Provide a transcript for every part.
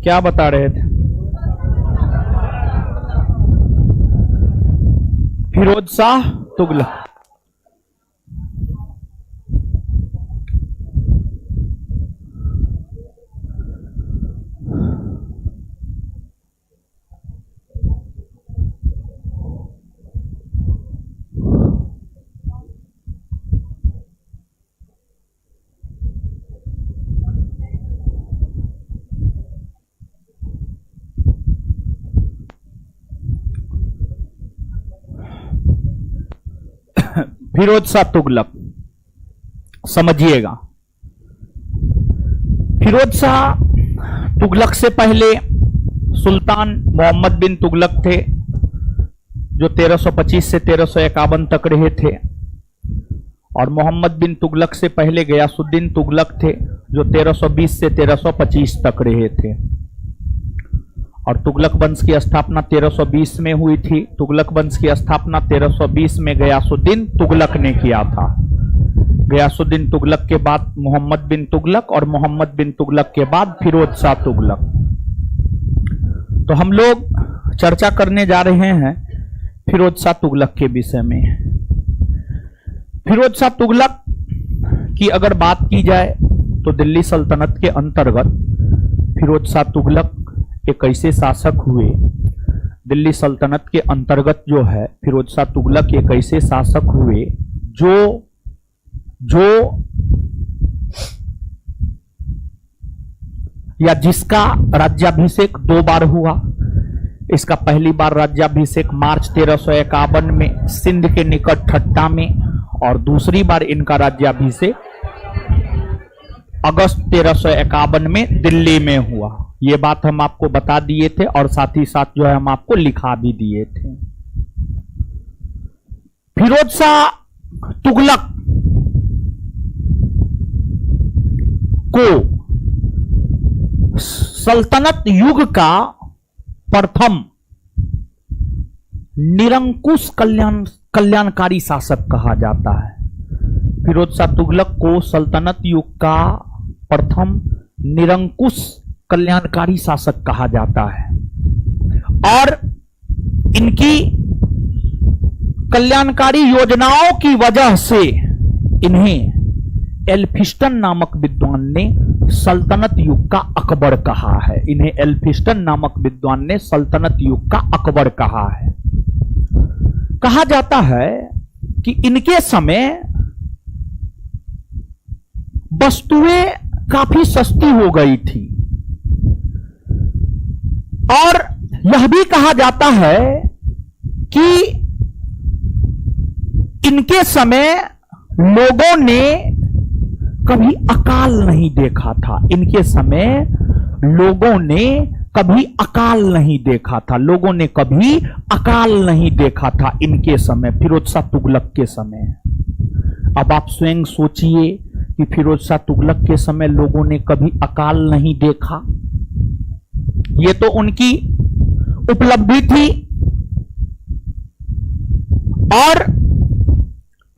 क्या बता रहे थे? फिरोज शाह तुगलक। फिरोज शाह तुगलक, समझिएगा। फिरोज शाह तुगलक से पहले सुल्तान मोहम्मद बिन तुगलक थे, जो 1325 से 1351 तक रहे थे। और मोहम्मद बिन तुगलक से पहले गयासुद्दीन तुगलक थे, जो 1320 से 1325 तक रहे थे। और तुगलक वंश की स्थापना 1320 में हुई थी। तुगलक वंश की स्थापना 1320 में गयासुद्दीन तुगलक ने किया था। गयासुद्दीन तुगलक के बाद मोहम्मद बिन तुगलक, और मोहम्मद बिन तुगलक के बाद फिरोज शाह तुगलक। तो हम लोग चर्चा करने जा रहे हैं फिरोज शाह तुगलक के विषय में। फिरोज शाह तुगलक की अगर बात की जाए तो दिल्ली सल्तनत के अंतर्गत फिरोज शाह तुगलक एक ऐसे शासक हुए। दिल्ली सल्तनत के अंतर्गत जो है फिरोज शाह तुगलक एक ऐसे शासक हुए जो या जिसका राज्याभिषेक 2 बार हुआ। इसका पहली बार राज्याभिषेक मार्च 1351 में सिंध के निकट ठट्टा में, और दूसरी बार इनका राज्याभिषेक अगस्त 1351 में दिल्ली में हुआ। ये बात हम आपको बता दिए थे, और साथ ही साथ जो है हम आपको लिखा भी दिए थे। फिरोज शाह तुगलक को सल्तनत युग का प्रथम निरंकुश कल्याणकारी शासक कहा जाता है। फिरोज शाह तुगलक को सल्तनत युग का प्रथम निरंकुश कल्याणकारी शासक कहा जाता है। और इनकी कल्याणकारी योजनाओं की वजह से इन्हें एल्फिस्टन नामक विद्वान ने सल्तनत युग का अकबर कहा है। इन्हें एल्फिस्टन नामक विद्वान ने सल्तनत युग का अकबर कहा है। कहा जाता है कि इनके समय वस्तुएं काफी सस्ती हो गई थी, और यह भी कहा जाता है कि इनके समय लोगों ने कभी अकाल नहीं देखा था। इनके समय लोगों ने कभी अकाल नहीं देखा था। लोगों ने कभी अकाल नहीं देखा था इनके समय, फिरोज शाह तुगलक के समय। अब आप स्वयं सोचिए कि फिरोज शाह तुगलक के समय लोगों ने कभी अकाल नहीं देखा। ये तो उनकी उपलब्धि थी। और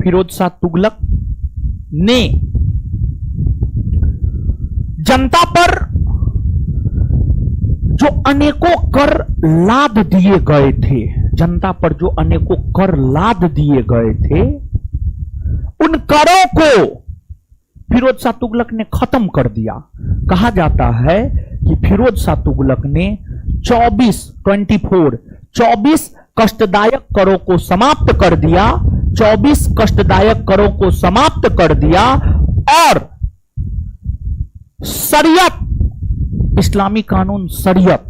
फिरोज शाह तुगलक ने जनता पर जो अनेकों कर लाद दिए गए थे, जनता पर जो अनेकों कर लाद दिए गए थे, उन करों को फिरोज शाह तुगलक ने खत्म कर दिया। कहा जाता है कि फिरोज शाह तुगलक ने 24 कष्टदायक करों को समाप्त कर दिया। 24 कष्टदायक करों को समाप्त कर दिया, और शरीयत, इस्लामी कानून शरीयत,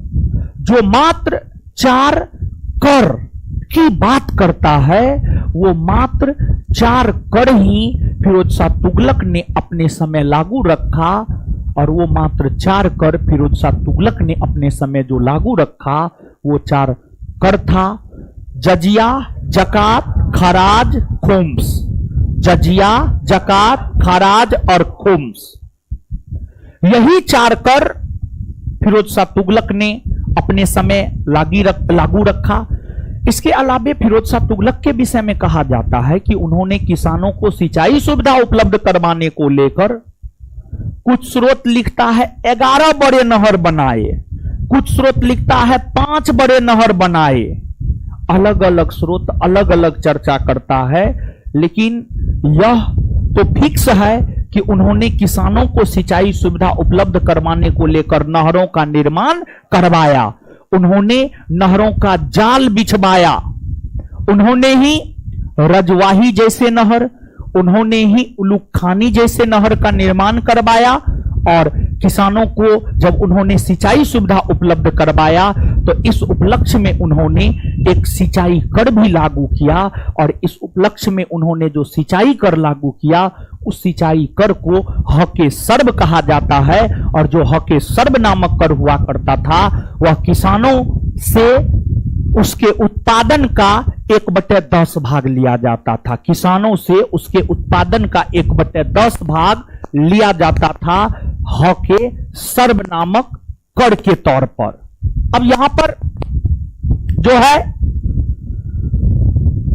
जो मात्र 4 कर की बात करता है, वो मात्र 4 कर ही फिरोज शाह तुगलक ने अपने समय लागू रखा। और वो मात्र 4 कर फिरोज शाह तुगलक ने अपने समय जो लागू रखा, वो 4 कर था: जजिया, जकात, खराज, खुम्स। जजिया, जकात, खराज और खुम्स, यही 4 कर फिरोज शाह तुगलक ने अपने समय लागू रखा। इसके अलावे फिरोज शाह तुगलक के विषय में कहा जाता है कि उन्होंने किसानों को सिंचाई सुविधा उपलब्ध करवाने को लेकर, कुछ स्रोत लिखता है 11 बड़े नहर बनाए, कुछ स्रोत लिखता है 5 बड़े नहर बनाए। अलग अलग स्रोत अलग अलग चर्चा करता है, लेकिन यह तो फिक्स है कि उन्होंने किसानों को सिंचाई सुविधा उपलब्ध करवाने को लेकर नहरों का निर्माण करवाया। उन्होंने नहरों का जाल बिछवाया। उन्होंने ही रजवाही जैसे नहर, उन्होंने ही उलूखानी जैसे नहर का निर्माण करवाया। और किसानों को जब उन्होंने सिंचाई सुविधा उपलब्ध करवाया तो इस उपलक्ष्य में उन्होंने एक सिंचाई कर भी लागू किया। और इस उपलक्ष्य में उन्होंने जो सिंचाई कर लागू किया, उस सिंचाई कर को हके सर्व कहा जाता है। और जो हके सर्व नामक कर हुआ करता था, वह किसानों से उसके उत्पादन का 1/10 भाग लिया जाता था। किसानों से उसके उत्पादन का 1/10 भाग लिया जाता था हके सर्व नामक कर के तौर पर। अब यहां पर जो है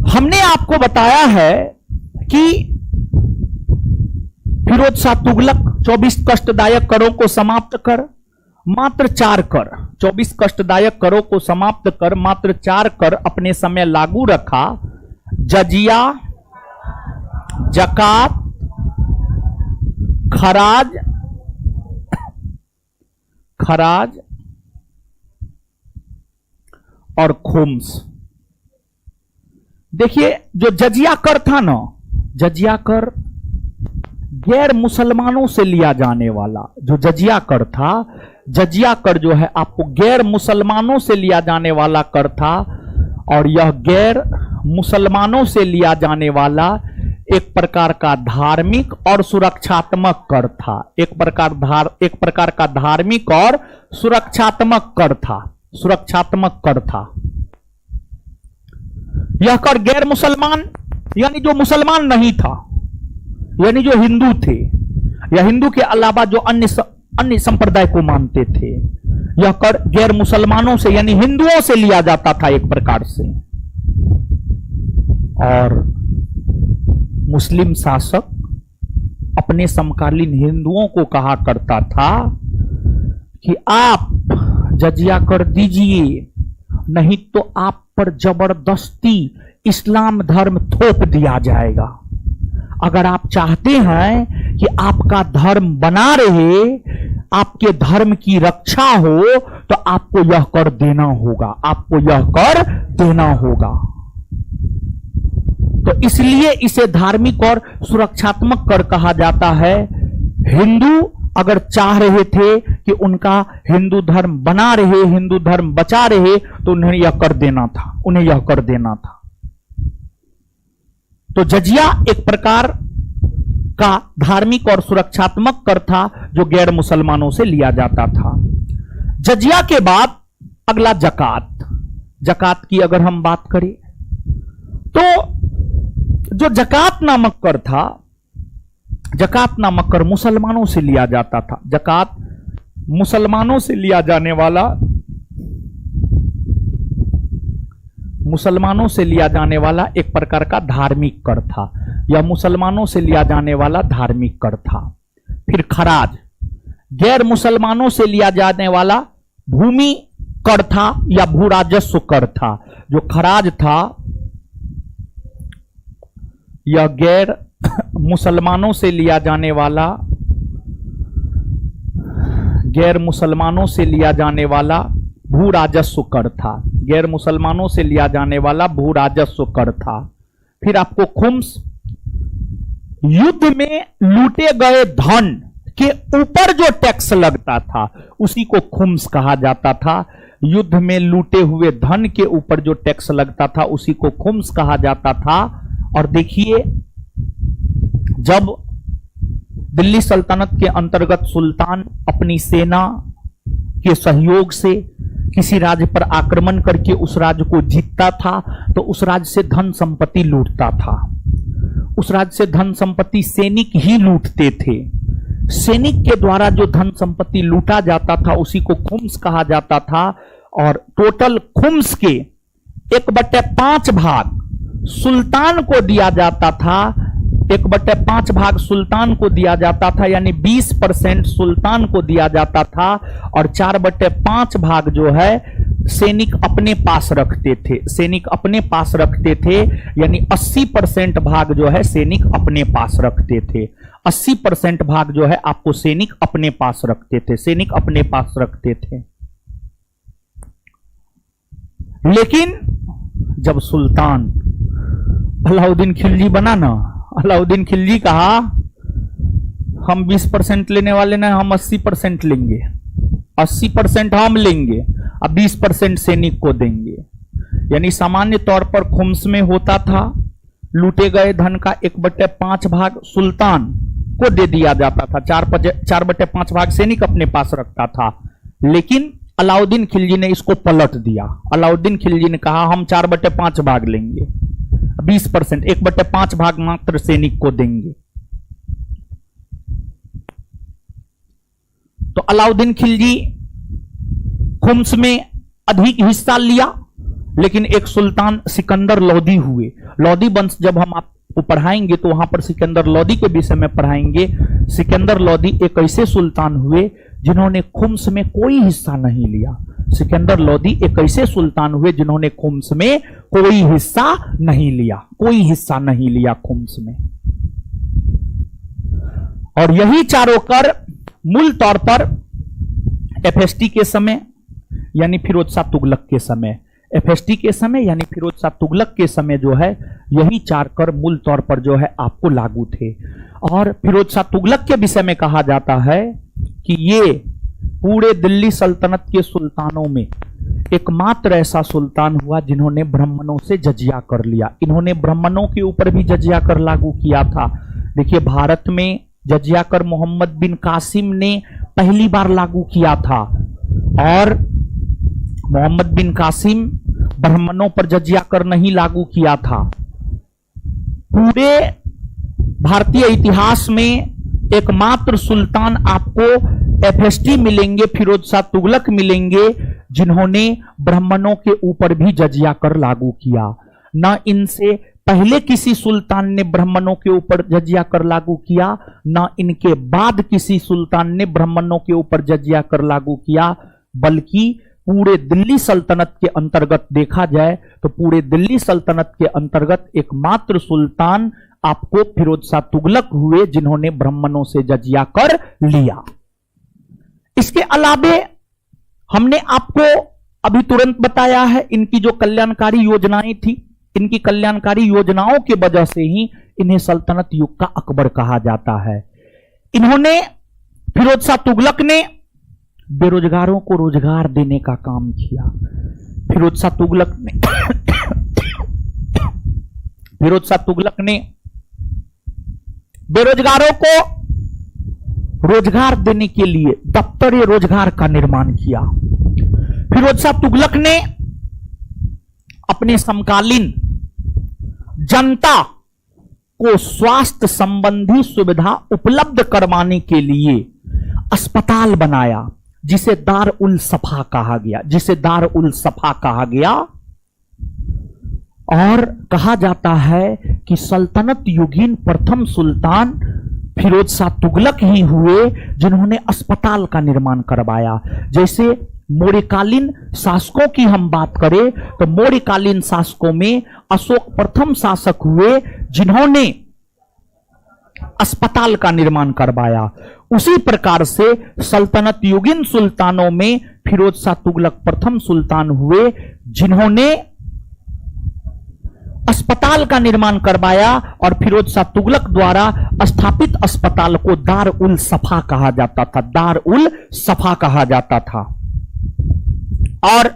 हमने आपको बताया है कि फिरोज शाह तुगलक 24 कष्टदायक करों को समाप्त कर मात्र 4 कर, 24 कष्टदायक करों को समाप्त कर मात्र 4 कर अपने समय लागू रखा। जजिया, जकात, खराज और खुम्स। देखिए, जो जजिया कर था ना, जजिया कर गैर मुसलमानों से लिया जाने वाला जो जजिया कर था, जजिया कर जो है आपको गैर मुसलमानों से लिया जाने वाला कर था। और यह गैर मुसलमानों से लिया जाने वाला एक प्रकार का धार्मिक और सुरक्षात्मक कर था। एक प्रकार का धार्मिक और सुरक्षात्मक कर था। सुरक्षात्मक कर था। यह कर गैर मुसलमान यानी जो मुसलमान नहीं था, यानी जो हिंदू थे या हिंदू के अलावा जो अन्य संप्रदाय को मानते थे, यह कर गैर मुसलमानों से यानी हिंदुओं से लिया जाता था एक प्रकार से। और मुस्लिम शासक अपने समकालीन हिंदुओं को कहा करता था कि आप जजिया कर दीजिए, नहीं तो आप पर जबरदस्ती इस्लाम धर्म थोप दिया जाएगा। अगर आप चाहते हैं कि आपका धर्म बना रहे, आपके धर्म की रक्षा हो, तो आपको यह कर देना होगा, आपको यह कर देना होगा। तो इसलिए इसे धार्मिक और सुरक्षात्मक कर कहा जाता है। हिंदू अगर चाह रहे थे कि उनका हिंदू धर्म बना रहे, हिंदू धर्म बचा रहे, तो उन्हें यह कर देना था, उन्हें यह कर देना था। तो जजिया एक प्रकार का धार्मिक और सुरक्षात्मक कर था जो गैर मुसलमानों से लिया जाता था। जजिया के बाद अगला जकात। जकात की अगर हम बात करें तो जो जकात नामक कर था, जकात नामक कर मुसलमानों से लिया जाता था। जकात मुसलमानों से लिया जाने वाला, मुसलमानों से लिया जाने वाला एक प्रकार का धार्मिक कर था। यह मुसलमानों से लिया जाने वाला धार्मिक कर था। फिर खराज, गैर मुसलमानों से लिया जाने वाला भूमि कर था या भू राजस्व कर था। जो खराज था यह गैर मुसलमानों से लिया जाने वाला, गैर मुसलमानों से लिया जाने वाला भू राजस्व कर था। गैर मुसलमानों से लिया जाने वाला भू राजस्व कर था। फिर आपको खुम्स, युद्ध में लूटे गए धन के ऊपर जो टैक्स लगता था उसी को खुम्स कहा जाता था। युद्ध में लूटे हुए धन के ऊपर जो टैक्स लगता था उसी को खुम्स कहा जाता था। और देखिए, जब दिल्ली सल्तनत के अंतर्गत सुल्तान अपनी सेना के सहयोग से किसी राज्य पर आक्रमण करके उस राज्य को जीतता था, तो उस राज्य से धन संपत्ति लूटता था। उस राज्य से धन संपत्ति सैनिक ही लूटते थे। सैनिक के द्वारा जो धन संपत्ति लूटा जाता था उसी को खुम्स कहा जाता था। और टोटल खुम्स के 1/5 भाग सुल्तान को दिया जाता था 1/5 भाग सुल्तान को दिया जाता था, यानी 20% सुल्तान को दिया जाता था, और 4/5 भाग जो है सैनिक अपने पास रखते थे। सैनिक अपने पास रखते थे, यानी 80% भाग जो है सैनिक अपने पास रखते थे। 80% भाग जो है आपको सैनिक अपने पास रखते थे, सैनिक अपने पास रखते थे। लेकिन जब सुल्तान अलाउद्दीन खिलजी बना ना, अलाउद्दीन खिलजी कहा हम 20% लेने वाले ना, हम 80% लेंगे, 80% हम लेंगे, अब 20% सैनिक को देंगे। यानी सामान्य तौर पर खुम्स में होता था, लूटे गए धन का 1/5 भाग सुल्तान को दे दिया जाता था, 4/5 भाग सैनिक अपने पास रखता था। लेकिन अलाउद्दीन खिलजी ने इसको पलट दिया। अलाउद्दीन खिलजी ने कहा हम 4/5 भाग लेंगे, 20%, 1/5 भाग मात्र सैनिक को देंगे। तो अलाउद्दीन खिलजी खुम्स में अधिक हिस्सा लिया, लेकिन एक सुल्तान सिकंदर लोदी हुए। लोदी वंश जब हम आपको पढ़ाएंगे तो वहां पर सिकंदर लोदी के विषय में पढ़ाएंगे। सिकंदर लोदी एक ऐसे सुल्तान हुए जिन्होंने खुम्स में कोई हिस्सा नहीं लिया। सिकंदर लोदी एक ऐसे सुल्तान हुए जिन्होंने खुम्स में कोई हिस्सा नहीं लिया, कोई हिस्सा नहीं लिया खुम्स में। और यही चारों कर मूल तौर पर एफएसटी के समय यानी फिरोज शाह तुगलक के समय, एफएसटी के समय यानी फिरोज शाह तुगलक के समय जो है यही 4 कर मूल तौर पर जो है आपको लागू थे। और फिरोज शाह तुगलक के विषय में कहा जाता है कि ये पूरे दिल्ली सल्तनत के सुल्तानों में एकमात्र ऐसा सुल्तान हुआ जिन्होंने ब्राह्मणों से जजिया कर लिया। इन्होंने ब्राह्मणों के ऊपर भी जजिया कर लागू किया था। देखिए, भारत में जजिया कर मोहम्मद बिन कासिम ने पहली बार लागू किया था, और मोहम्मद बिन कासिम ब्राह्मणों पर जजिया कर नहीं लागू किया था। पूरे भारतीय इतिहास में एकमात्र सुल्तान आपको एफएसटी मिलेंगे, फिरोज शाह तुगलक मिलेंगे, जिन्होंने ब्राह्मणों के ऊपर भी जजिया कर लागू किया। न इनसे पहले किसी सुल्तान ने ब्राह्मणों के ऊपर जजिया कर लागू किया, न इनके बाद किसी सुल्तान ने ब्राह्मणों के ऊपर जजिया कर लागू किया, बल्कि पूरे दिल्ली सल्तनत के अंतर्गत देखा जाए तो पूरे दिल्ली सल्तनत के अंतर्गत एकमात्र सुल्तान आपको फिरोज शाह तुगलक हुए जिन्होंने ब्राह्मणों से जजिया कर लिया। इसके अलावे हमने आपको अभी तुरंत बताया है इनकी जो कल्याणकारी योजनाएं थी, इनकी कल्याणकारी योजनाओं की वजह से ही इन्हें सल्तनत युग का अकबर कहा जाता है। इन्होंने, फिरोज शाह तुगलक ने बेरोजगारों को रोजगार देने का काम किया। फिरोज शाह तुगलक ने फिरोज शाह तुगलक ने बेरोजगारों को रोजगार देने के लिए दफ्तर रोजगार का निर्माण किया। फिरोज शाह तुगलक ने अपने समकालीन जनता को स्वास्थ्य संबंधी सुविधा उपलब्ध करवाने के लिए अस्पताल बनाया, जिसे दार उल सफा कहा गया, जिसे दार उल सफा कहा गया। और कहा जाता है कि सल्तनत युगीन प्रथम सुल्तान फिरोज शाह तुगलक ही हुए जिन्होंने अस्पताल का निर्माण करवाया। जैसे मौर्यकालीन शासकों की हम बात करें तो मौर्यकालीन शासकों में अशोक प्रथम शासक हुए जिन्होंने अस्पताल का निर्माण करवाया। उसी प्रकार से सल्तनत युगीन सुल्तानों में फिरोज शाह तुगलक प्रथम सुल्तान हुए जिन्होंने अस्पताल का निर्माण करवाया, और फिरोज शाह तुगलक द्वारा स्थापित अस्पताल को दार उल सफा कहा जाता था, दार उल सफा कहा जाता था। और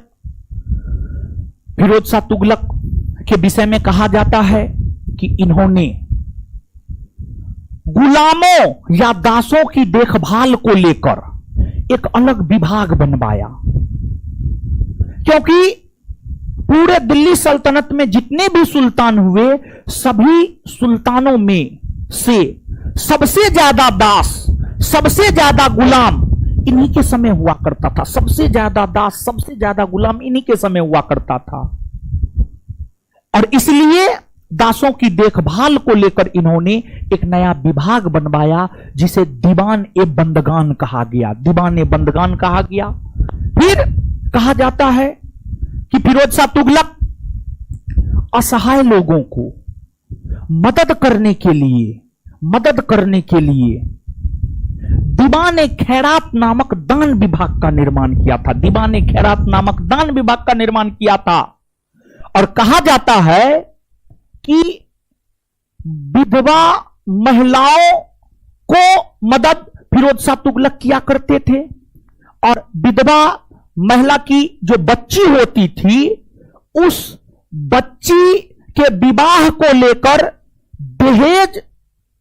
फिरोज शाह तुगलक के विषय में कहा जाता है कि इन्होंने गुलामों या दासों की देखभाल को लेकर एक अलग विभाग बनवाया, क्योंकि पूरे दिल्ली सल्तनत में जितने भी सुल्तान हुए सभी सुल्तानों में से सबसे ज्यादा दास, सबसे ज्यादा गुलाम इन्हीं के समय हुआ करता था। सबसे ज्यादा दास, सबसे ज्यादा गुलाम इन्हीं के समय हुआ करता था। और इसलिए दासों की देखभाल को लेकर इन्होंने एक नया विभाग बनवाया जिसे दीवान ए बंदगान कहा गया। दीवान ए बंदगान कहा गया। फिर कहा जाता है कि फिरोज शाह तुगलक असहाय लोगों को मदद करने के लिए दीवान ए खैरात नामक दान विभाग का निर्माण किया था। दीवान ए खैरात नामक दान विभाग का निर्माण किया था। और कहा जाता है कि विधवा महिलाओं को मदद फिरोज शाह तुगलक किया करते थे। और विधवा महिला की जो बच्ची होती थी, उस बच्ची के विवाह को लेकर दहेज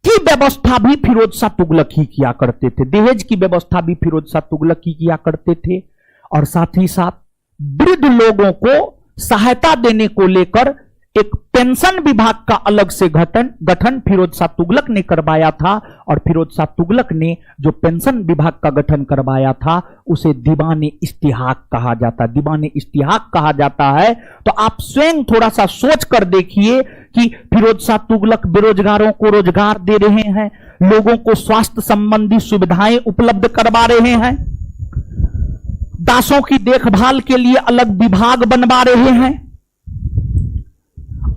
की व्यवस्था भी फिरोज शाह तुगलक ही किया करते थे। दहेज की व्यवस्था भी फिरोज शाह तुगलक ही किया करते थे। और साथ ही साथ वृद्ध लोगों को सहायता देने को लेकर एक पेंशन विभाग का अलग से गठन फिरोज शाह तुगलक ने करवाया था। और फिरोज शाह तुगलक ने जो पेंशन विभाग का गठन करवाया था उसे दीवान इस्तिहाक कहा जाता। दीवान इस्तिहाक कहा जाता है। तो आप स्वयं थोड़ा सा सोच कर देखिए कि फिरोज शाह तुगलक बेरोजगारों को रोजगार दे रहे हैं, लोगों को स्वास्थ्य संबंधी सुविधाएं उपलब्ध करवा रहे हैं, दासों की देखभाल के लिए अलग विभाग बनवा रहे हैं,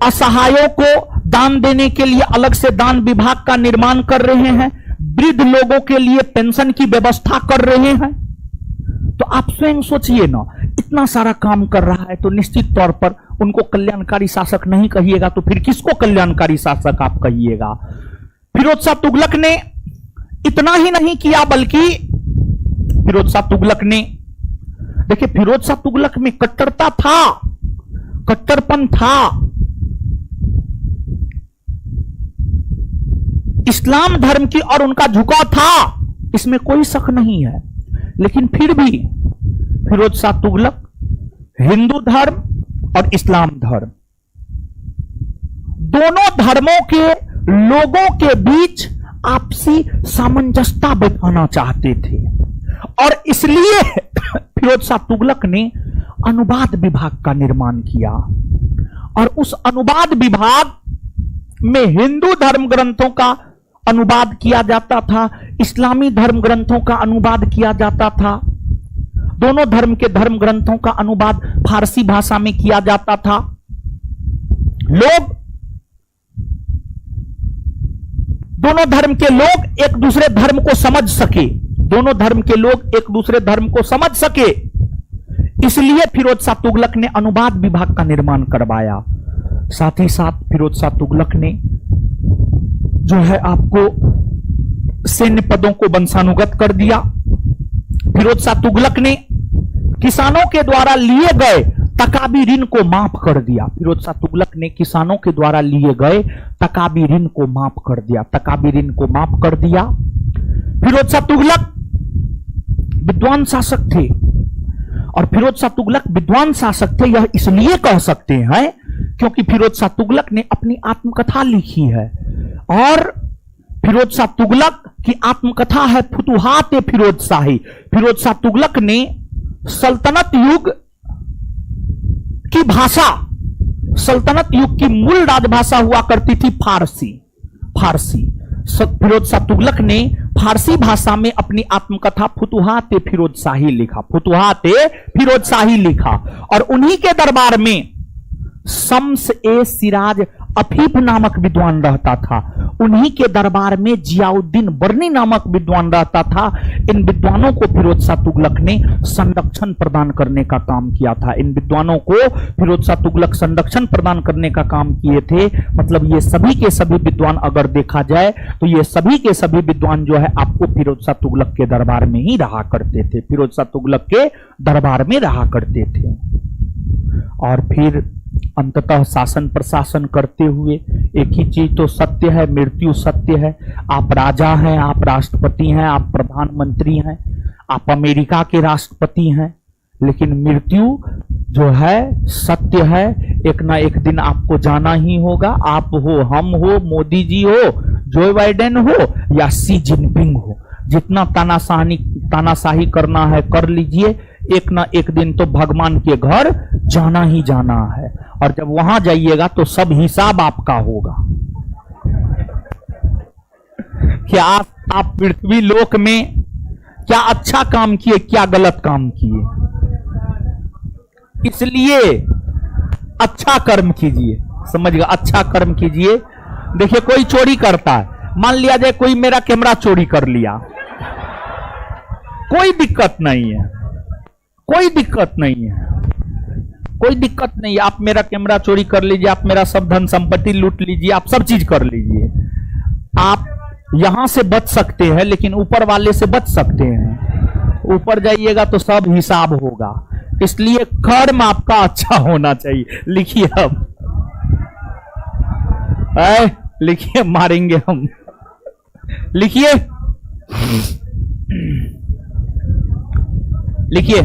असहायों को दान देने के लिए अलग से दान विभाग का निर्माण कर रहे हैं, वृद्ध लोगों के लिए पेंशन की व्यवस्था कर रहे हैं। तो आप स्वयं सोचिए ना, इतना सारा काम कर रहा है तो निश्चित तौर पर उनको कल्याणकारी शासक नहीं कहिएगा तो फिर किसको कल्याणकारी शासक आप कहिएगा। फिरोज शाह तुगलक ने इतना ही नहीं किया बल्कि फिरोज शाह तुगलक ने, देखिए फिरोज शाह तुगलक में कट्टरता था, कट्टरपन था, इस्लाम धर्म की और उनका झुकाव था, इसमें कोई शक नहीं है। लेकिन फिर भी फिरोज शाह तुगलक हिंदू धर्म और इस्लाम धर्म दोनों धर्मों के लोगों के बीच आपसी सामंजस्यता बिठाना चाहते थे। और इसलिए फिरोज शाह तुगलक ने अनुवाद विभाग का निर्माण किया। और उस अनुवाद विभाग में हिंदू धर्म ग्रंथों का अनुवाद किया जाता था, इस्लामी धर्म ग्रंथों का अनुवाद किया जाता था, दोनों धर्म के धर्म ग्रंथों का अनुवाद फारसी भाषा में किया जाता था। लोग, दोनों धर्म के लोग एक दूसरे धर्म को समझ सके, दोनों धर्म के लोग एक दूसरे धर्म को समझ सके, इसलिए फिरोज शाह तुगलक ने अनुवाद विभाग का निर्माण करवाया। साथ ही साथ फिरोज शाह तुगलक ने जो है आपको सैन्य पदों को वंशानुगत कर दिया। फिरोज शाह तुगलक ने किसानों के द्वारा लिए गए तकाबी ऋण को माफ कर दिया। फिरोज शाह तुगलक ने किसानों के द्वारा लिए गए तकाबी ऋण को माफ कर दिया, तकाबी ऋण को माफ कर दिया। फिरोज शाह तुगलक विद्वान शासक थे। और फिरोज शाह तुगलक विद्वान शासक थे यह इसलिए कह सकते हैं क्योंकि फिरोज शाह तुगलक ने अपनी आत्मकथा लिखी है। और फिरोज शाह तुगलक की आत्मकथा है फुतुहात ए फिरोज शाही। फिरोज शाह तुगलक ने सल्तनत युग की भाषा, सल्तनत युग की मूल राजभाषा हुआ करती थी फारसी। फिरोज शाह तुगलक ने फारसी भाषा में अपनी आत्मकथा फुतुहात ए फिरोज शाही लिखा, फुतुहात ए फिरोज शाही लिखा। और उन्हीं के दरबार में शम्स ए सिराज अफीफ नामक विद्वान रहता था। उन्हीं के दरबार में जियाउद्दीन बर्नी नामक विद्वान रहता था। इन विद्वानों को फिरोज शाह तुगलक ने संरक्षण प्रदान करने का काम किया था। इन विद्वानों को फिरोज शाह तुगलक संरक्षण प्रदान करने का काम किए थे। मतलब ये सभी के सभी विद्वान अगर देखा जाए तो ये सभी के सभी विद्वान जो है आपको फिरोज शाह तुगलक के दरबार में ही रहा करते थे, फिरोज शाह तुगलक के दरबार में रहा करते थे। और फिर अंततः शासन प्रशासन करते हुए एक ही चीज तो सत्य है, मृत्यु सत्य है। आप राजा हैं, आप राष्ट्रपति हैं, आप प्रधानमंत्री हैं, आप अमेरिका के राष्ट्रपति हैं, लेकिन मृत्यु जो है सत्य है। एक ना एक दिन आपको जाना ही होगा। आप हो, हम हो, मोदी जी हो, जो बाइडेन हो या शी जिनपिंग हो, जितना तानाशाही करना है कर लीजिए। एक ना एक दिन तो भगवान के घर जाना ही जाना है। और जब वहां जाइएगा तो सब हिसाब आपका होगा कि आप पृथ्वी लोक में क्या अच्छा काम किए, क्या गलत काम किए। इसलिए अच्छा कर्म कीजिए, समझिएगा, अच्छा कर्म कीजिए। देखिए कोई चोरी करता है, मान लिया जाए कोई मेरा कैमरा चोरी कर लिया, कोई दिक्कत नहीं है, कोई दिक्कत नहीं है, कोई दिक्कत नहीं है। आप मेरा कैमरा चोरी कर लीजिए, आप मेरा सब धन संपत्ति लूट लीजिए, आप सब चीज कर लीजिए, आप यहां से बच सकते हैं, लेकिन ऊपर वाले से बच सकते हैं। ऊपर जाइएगा तो सब हिसाब होगा। इसलिए कर्म आपका अच्छा होना चाहिए। लिखिए अब, लिखिए, मारेंगे हम, लिखिए, लिखिए।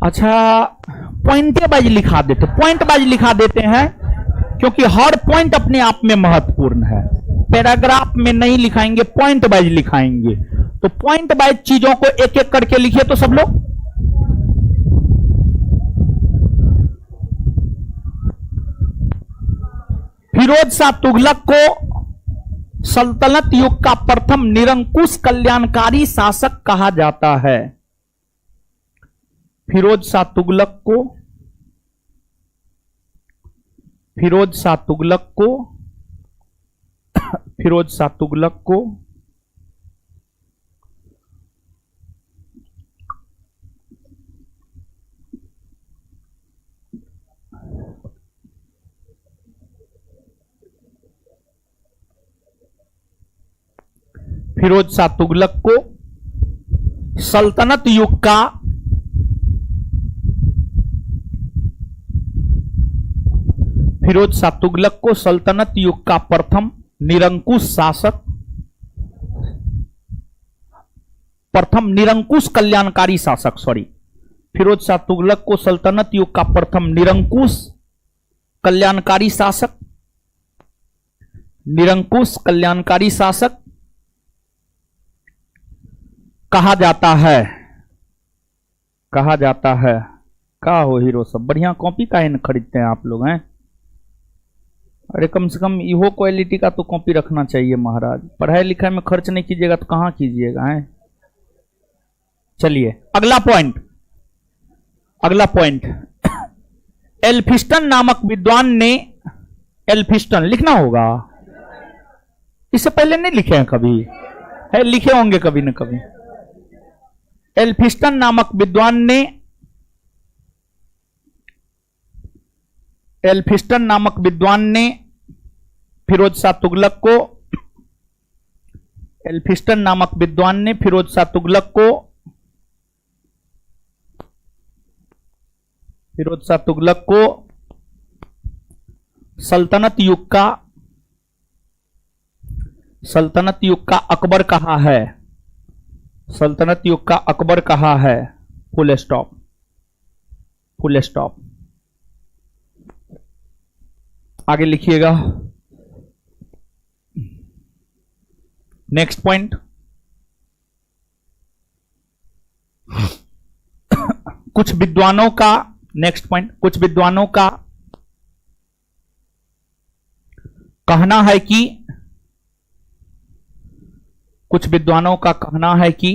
अच्छा, पॉइंटे वाइज लिखा देते, पॉइंट वाइज लिखा देते हैं, क्योंकि हर पॉइंट अपने आप में महत्वपूर्ण है। पैराग्राफ में नहीं लिखाएंगे, पॉइंट वाइज लिखाएंगे। तो पॉइंट वाइज चीजों को एक एक करके लिखिए तो सब लोग। फिरोज शाह तुगलक को सल्तनत युग का प्रथम निरंकुश कल्याणकारी शासक कहा जाता है। फिरोज शाह तुगलक को, फिरोज शाह तुगलक को, फिरोज शाह तुगलक को फिरोज शाह तुगलक को सल्तनत युग का फिरोज शाह तुगलक को सल्तनत युग का प्रथम निरंकुश शासक, प्रथम निरंकुश कल्याणकारी शासक, सॉरी, फिरोज शाह तुगलक को सल्तनत युग का प्रथम निरंकुश कल्याणकारी शासक, निरंकुश कल्याणकारी शासक कहा जाता है, कहा जाता है। का हो हीरो सब बढ़िया कॉपी का इन खरीदते हैं आप लोग, हैं? अरे कम से कम इहो क्वालिटी का तो कॉपी रखना चाहिए महाराज। पढ़ाई लिखाई में खर्च नहीं कीजिएगा तो कहां कीजिएगा, हैं? चलिए अगला पॉइंट, अगला पॉइंट। एल्फिस्टन नामक विद्वान ने, एल्फिस्टन लिखना होगा, इससे पहले नहीं लिखे हैं कभी, है लिखे होंगे कभी न कभी। एल्फिस्टन नामक विद्वान ने, एल्फिस्टन नामक विद्वान ने फिरोज शाह तुगलक को, एल्फिस्टन नामक विद्वान ने फिरोज शाह तुगलक को, फिरोज शाह तुगलक को सल्तनत युग का, सल्तनत युग का अकबर कहा है, सल्तनत युग का अकबर कहा है। Full stop, full stop. आगे लिखिएगा, नेक्स्ट पॉइंट। कुछ विद्वानों का, नेक्स्ट पॉइंट, कुछ विद्वानों का कहना है कि, कुछ विद्वानों का कहना है कि,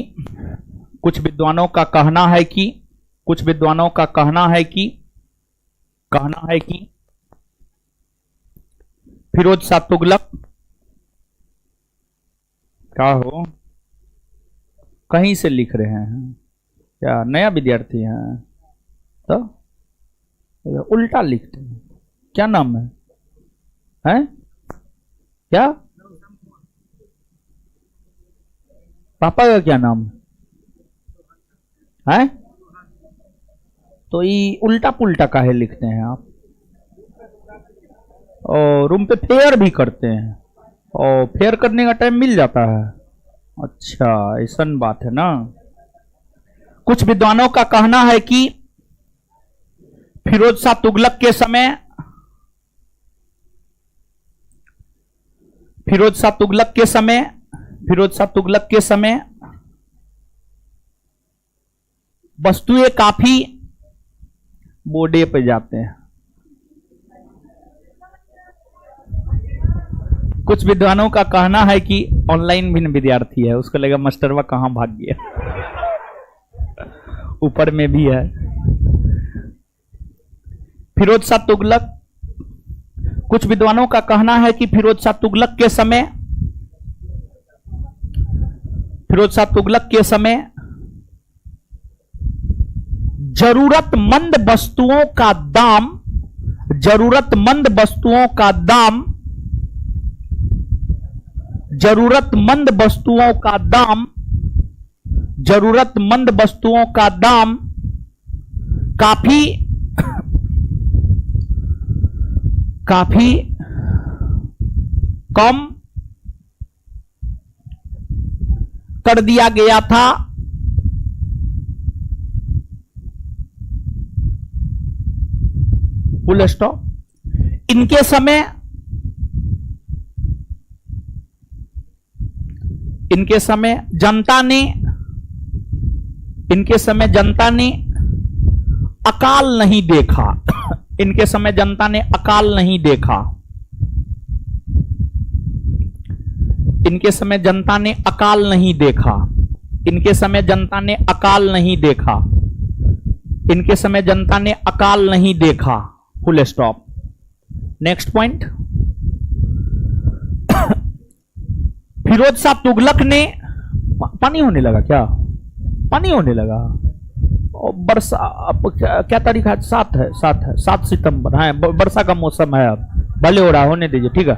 कुछ विद्वानों का कहना है कि, कुछ विद्वानों का कहना है कि, कहना है कि फिरोज शाह तुगलक, क्या हो, कहीं से लिख रहे हैं क्या? नया विद्यार्थी हैं तो उल्टा लिखते हैं। क्या नाम है, हैं? क्या पापा का क्या नाम है? तो ये उल्टा पुल्टा काहे लिखते हैं आप? और रूम पे फेयर भी करते हैं, और फेयर करने का टाइम मिल जाता है। अच्छा ऐसा बात है ना। कुछ विद्वानों का कहना है कि फिरोज शाह तुगलक के समय, फिरोज शाह तुगलक के समय, फिरोज शाह तुगलक के समय वस्तुएं काफी बोर्डे पे जाते हैं। कुछ विद्वानों का कहना है कि ऑनलाइन भी विद्यार्थी है, उसको लगा मास्टरवा कहां भाग गया। ऊपर में भी है। फिरोज शाह तुगलक, कुछ विद्वानों का कहना है कि फिरोज शाह तुगलक के समय जरूरतमंद वस्तुओं का दाम जरूरतमंद वस्तुओं का दाम काफी कम कर दिया गया था। Full stop. इनके समय जनता ने अकाल नहीं देखा। इनके समय जनता ने अकाल नहीं देखा। इनके समय जनता ने अकाल नहीं देखा। इनके समय जनता ने अकाल नहीं देखा। इनके समय जनता ने अकाल नहीं देखा। Full stop. Next point. Firoz Shah Tughlaq ने पानी होने लगा क्या? पानी होने लगा। वर्षा क्या तारीख है? 7 सितंबर है। वर्षा का मौसम है। अब भले हो रहा, होने दीजिए, ठीक है।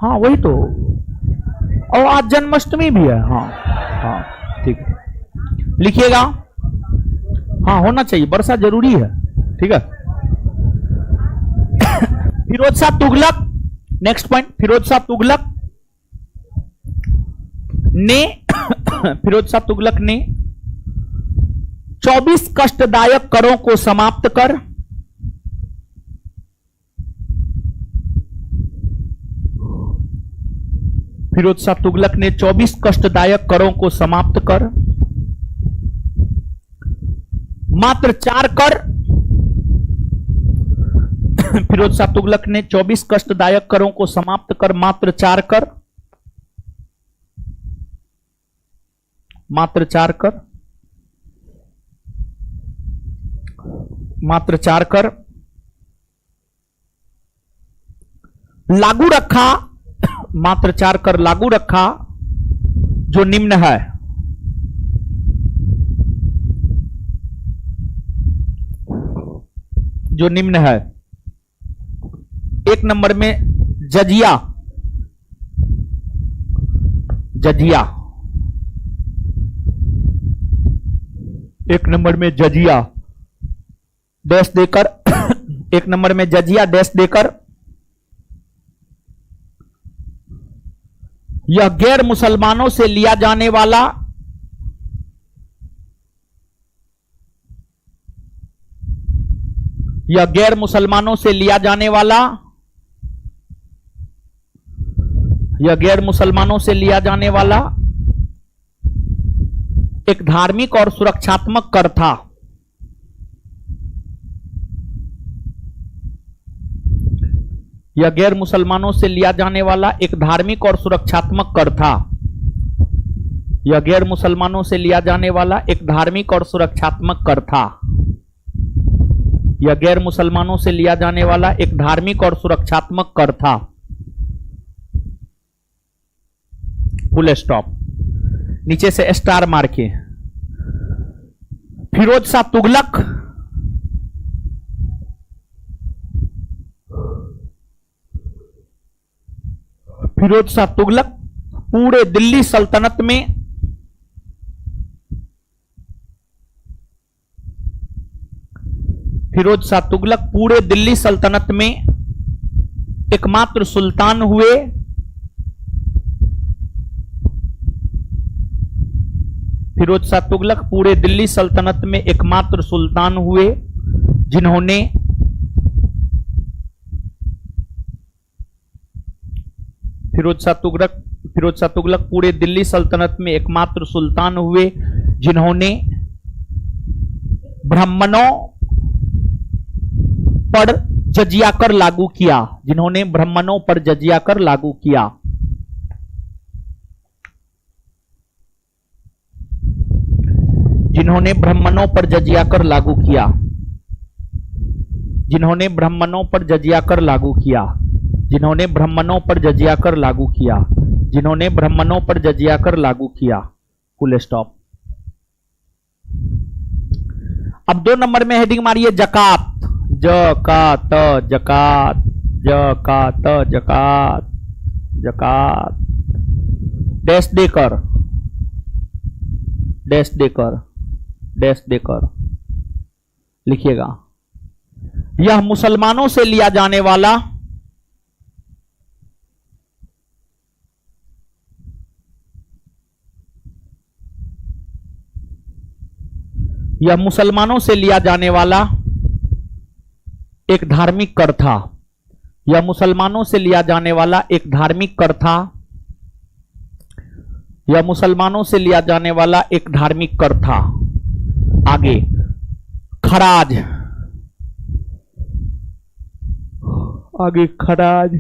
हाँ वही तो। और आज जन्माष्टमी भी है। हाँ ठीक है, लिखिएगा। हाँ होना चाहिए, वर्षा जरूरी है, ठीक है। Firoz Shah Tughlaq, next point. फिरोज शाह तुगलक ने 24 कष्टदायक करों को समाप्त कर फिरोज शाह तुगलक ने 24 कष्टदायक करों को समाप्त कर मात्र 4 कर फिरोज शाह तुगलक ने 24 कष्टदायक करों को समाप्त कर मात्र 4 कर लागू रखा। मात्र 4 कर लागू रखा, जो निम्न है। एक नंबर में जजिया। एक नंबर में जजिया डैश देकर एक नंबर में जजिया डैश देकर यह गैर मुसलमानों से लिया जाने वाला एक धार्मिक और सुरक्षात्मक कर था। यह गैर मुसलमानों से लिया जाने वाला एक धार्मिक और सुरक्षात्मक कर था। यह गैर मुसलमानों से लिया जाने वाला एक धार्मिक और सुरक्षात्मक कर था। यह गैर मुसलमानों से लिया जाने वाला एक धार्मिक और सुरक्षात्मक कर था। Full stop. नीचे से स्टार मार के। फिरोज शाह तुगलक पूरे दिल्ली सल्तनत में एकमात्र सुल्तान हुए। फिरोज शाह तुगलक पूरे दिल्ली सल्तनत में एकमात्र सुल्तान हुए जिन्होंने फिरोज शाह तुगलक पूरे दिल्ली सल्तनत में एकमात्र सुल्तान हुए जिन्होंने ब्राह्मणों पर जजिया कर लागू किया, जिन्होंने ब्राह्मणों पर जजिया कर लागू किया। जिन्होंने ब्राह्मणों पर जजिया कर लागू किया। जिन्होंने ब्राह्मणों पर जजिया कर लागू किया। जिन्होंने ब्राह्मणों पर जजिया कर लागू किया। जिन्होंने ब्राह्मणों पर जजिया कर लागू किया। Full stop. अब 2 नंबर में हेडिंग मारिए जकात। जकात जकात जकात जकात जकात। डैश देकर डैश देकर डैश देकर लिखिएगा। यह मुसलमानों से लिया जाने वाला यह मुसलमानों से लिया जाने वाला एक धार्मिक कर था। यह मुसलमानों से लिया जाने वाला एक धार्मिक कर था। यह मुसलमानों से लिया जाने वाला एक धार्मिक कर था। आगे खराज। आगे खराज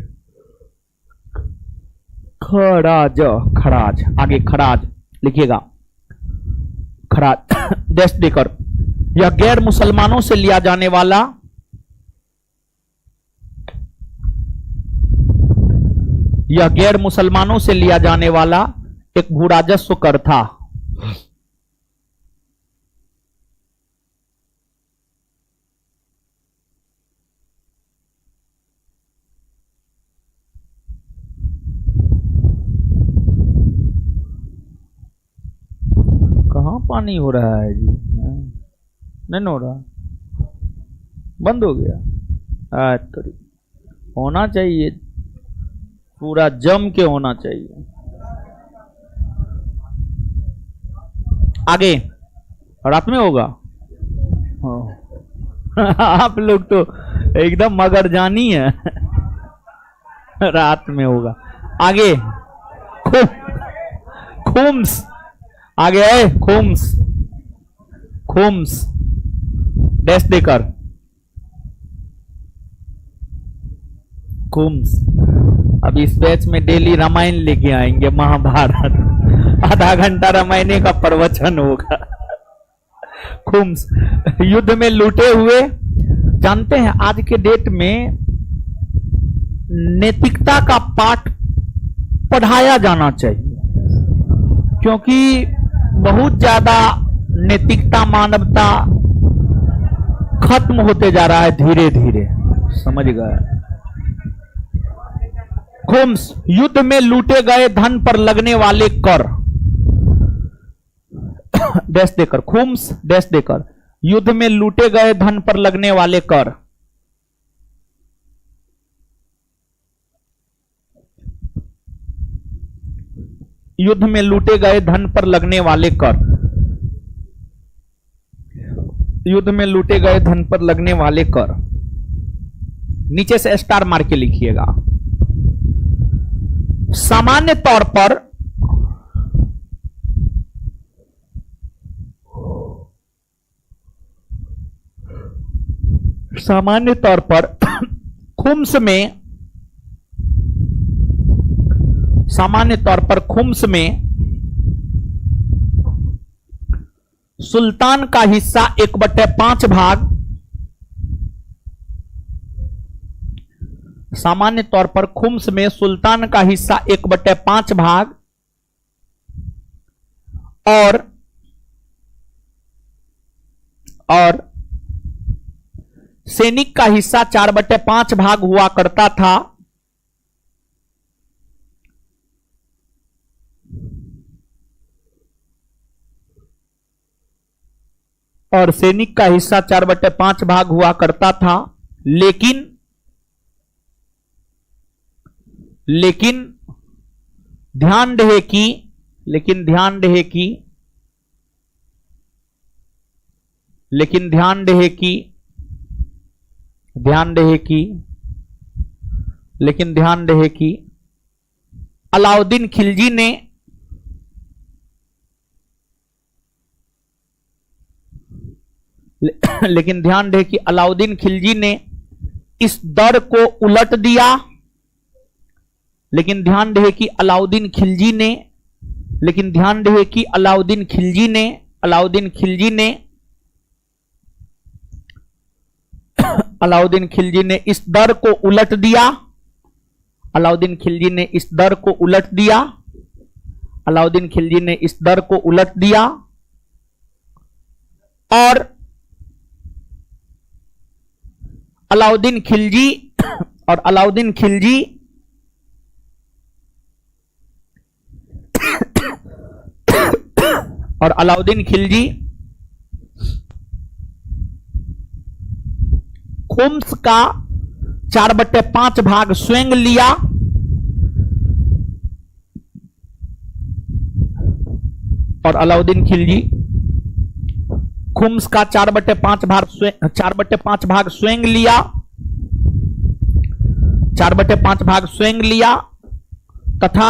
खराज खराज। आगे खराज लिखिएगा। खराज डैश देकर। यह गैर मुसलमानों से लिया जाने वाला यह गैर मुसलमानों से लिया जाने वाला एक भूराजस्व कर था। कहां पानी हो रहा है जी? नहीं हो रहा, बंद हो गया। तो होना चाहिए, पूरा जम के होना चाहिए। आगे रात में होगा। आप लोग तो एकदम मगरजानी है। रात में होगा। आगे खुम्स। आगे है खुम्स। खुम्स डैश देकर। खुम्स। अब इस बैच में डेली रामायण लेके आएंगे, महाभारत। आधा घंटा रामायण का प्रवचन होगा। खुम्स युद्ध में लूटे हुए। जानते हैं आज के डेट में नैतिकता का पाठ पढ़ाया जाना चाहिए, क्योंकि बहुत ज्यादा नैतिकता मानवता खत्म होते जा रहा है धीरे धीरे। समझ गए? खुम्स युद्ध में लूटे गए धन पर लगने वाले कर। डैश देकर। खुम्स डैश देकर। युद्ध में लूटे गए धन पर लगने वाले कर। युद्ध में लूटे गए धन पर लगने वाले कर। युद्ध में लूटे गए धन पर लगने वाले कर। नीचे से स्टार मार के लिखिएगा। सामान्य तौर पर खुम्स में सुल्तान का हिस्सा 1/5 भाग। सामान्य तौर पर खुम्स में सुल्तान का हिस्सा 1/5 भाग और सैनिक का हिस्सा 4/5 भाग हुआ करता था। और सैनिक का हिस्सा 4/5 भाग हुआ करता था। लेकिन ध्यान रहे कि अलाउद्दीन खिलजी ने लेकिन ध्यान रहे कि अलाउद्दीन खिलजी ने इस दर को उलट दिया। लेकिन ध्यान रहे कि अलाउद्दीन खिलजी ने अलाउद्दीन खिलजी ने इस दर को उलट दिया। अलाउद्दीन खिलजी ने इस दर को उलट दिया और अलाउद्दीन खिलजी खुम्स का 4/5 भाग स्वयं लिया और अलाउद्दीन खिलजी खुम्स का 4/5 भाग स्वयं लिया, 4/5 भाग स्वयं लिया तथा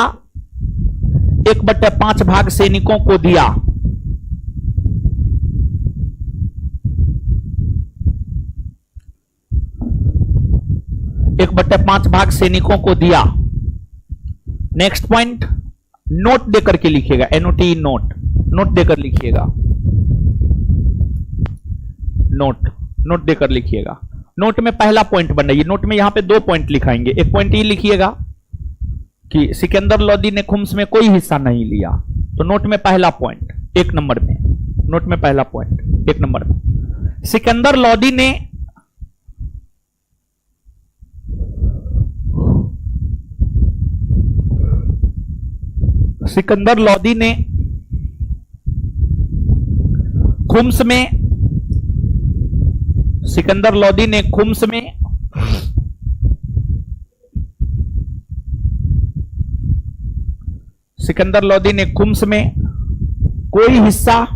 1/5 भाग सैनिकों को दिया। 1/5 भाग सैनिकों को दिया। नेक्स्ट पॉइंट, नोट देकर के लिखिएगा, NOT नोट देकर लिखिएगा, नोट देकर लिखिएगा। नोट में पहला पॉइंट बनाइए। नोट में यहां पे 2 पॉइंट लिखाएंगे। एक पॉइंट ये लिखिएगा कि सिकंदर लोदी ने खुम्स में कोई हिस्सा नहीं लिया, तो नोट में पहला पॉइंट 1 नंबर में, नोट में पहला पॉइंट 1 नंबर में, सिकंदर लोदी ने खुम्स में कोई हिस्सा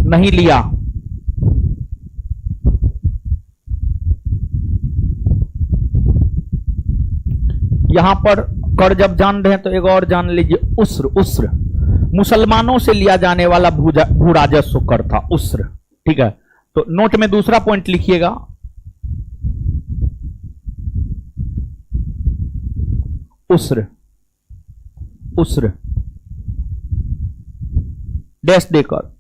नहीं लिया। यहां पर कर जब जान रहे हैं तो एक और जान लीजिए, उस्र मुसलमानों से लिया जाने वाला भू राजस्व कर था, उस्र। ठीक है, तो नोट में दूसरा पॉइंट लिखिएगा, उस्र डैश देकर,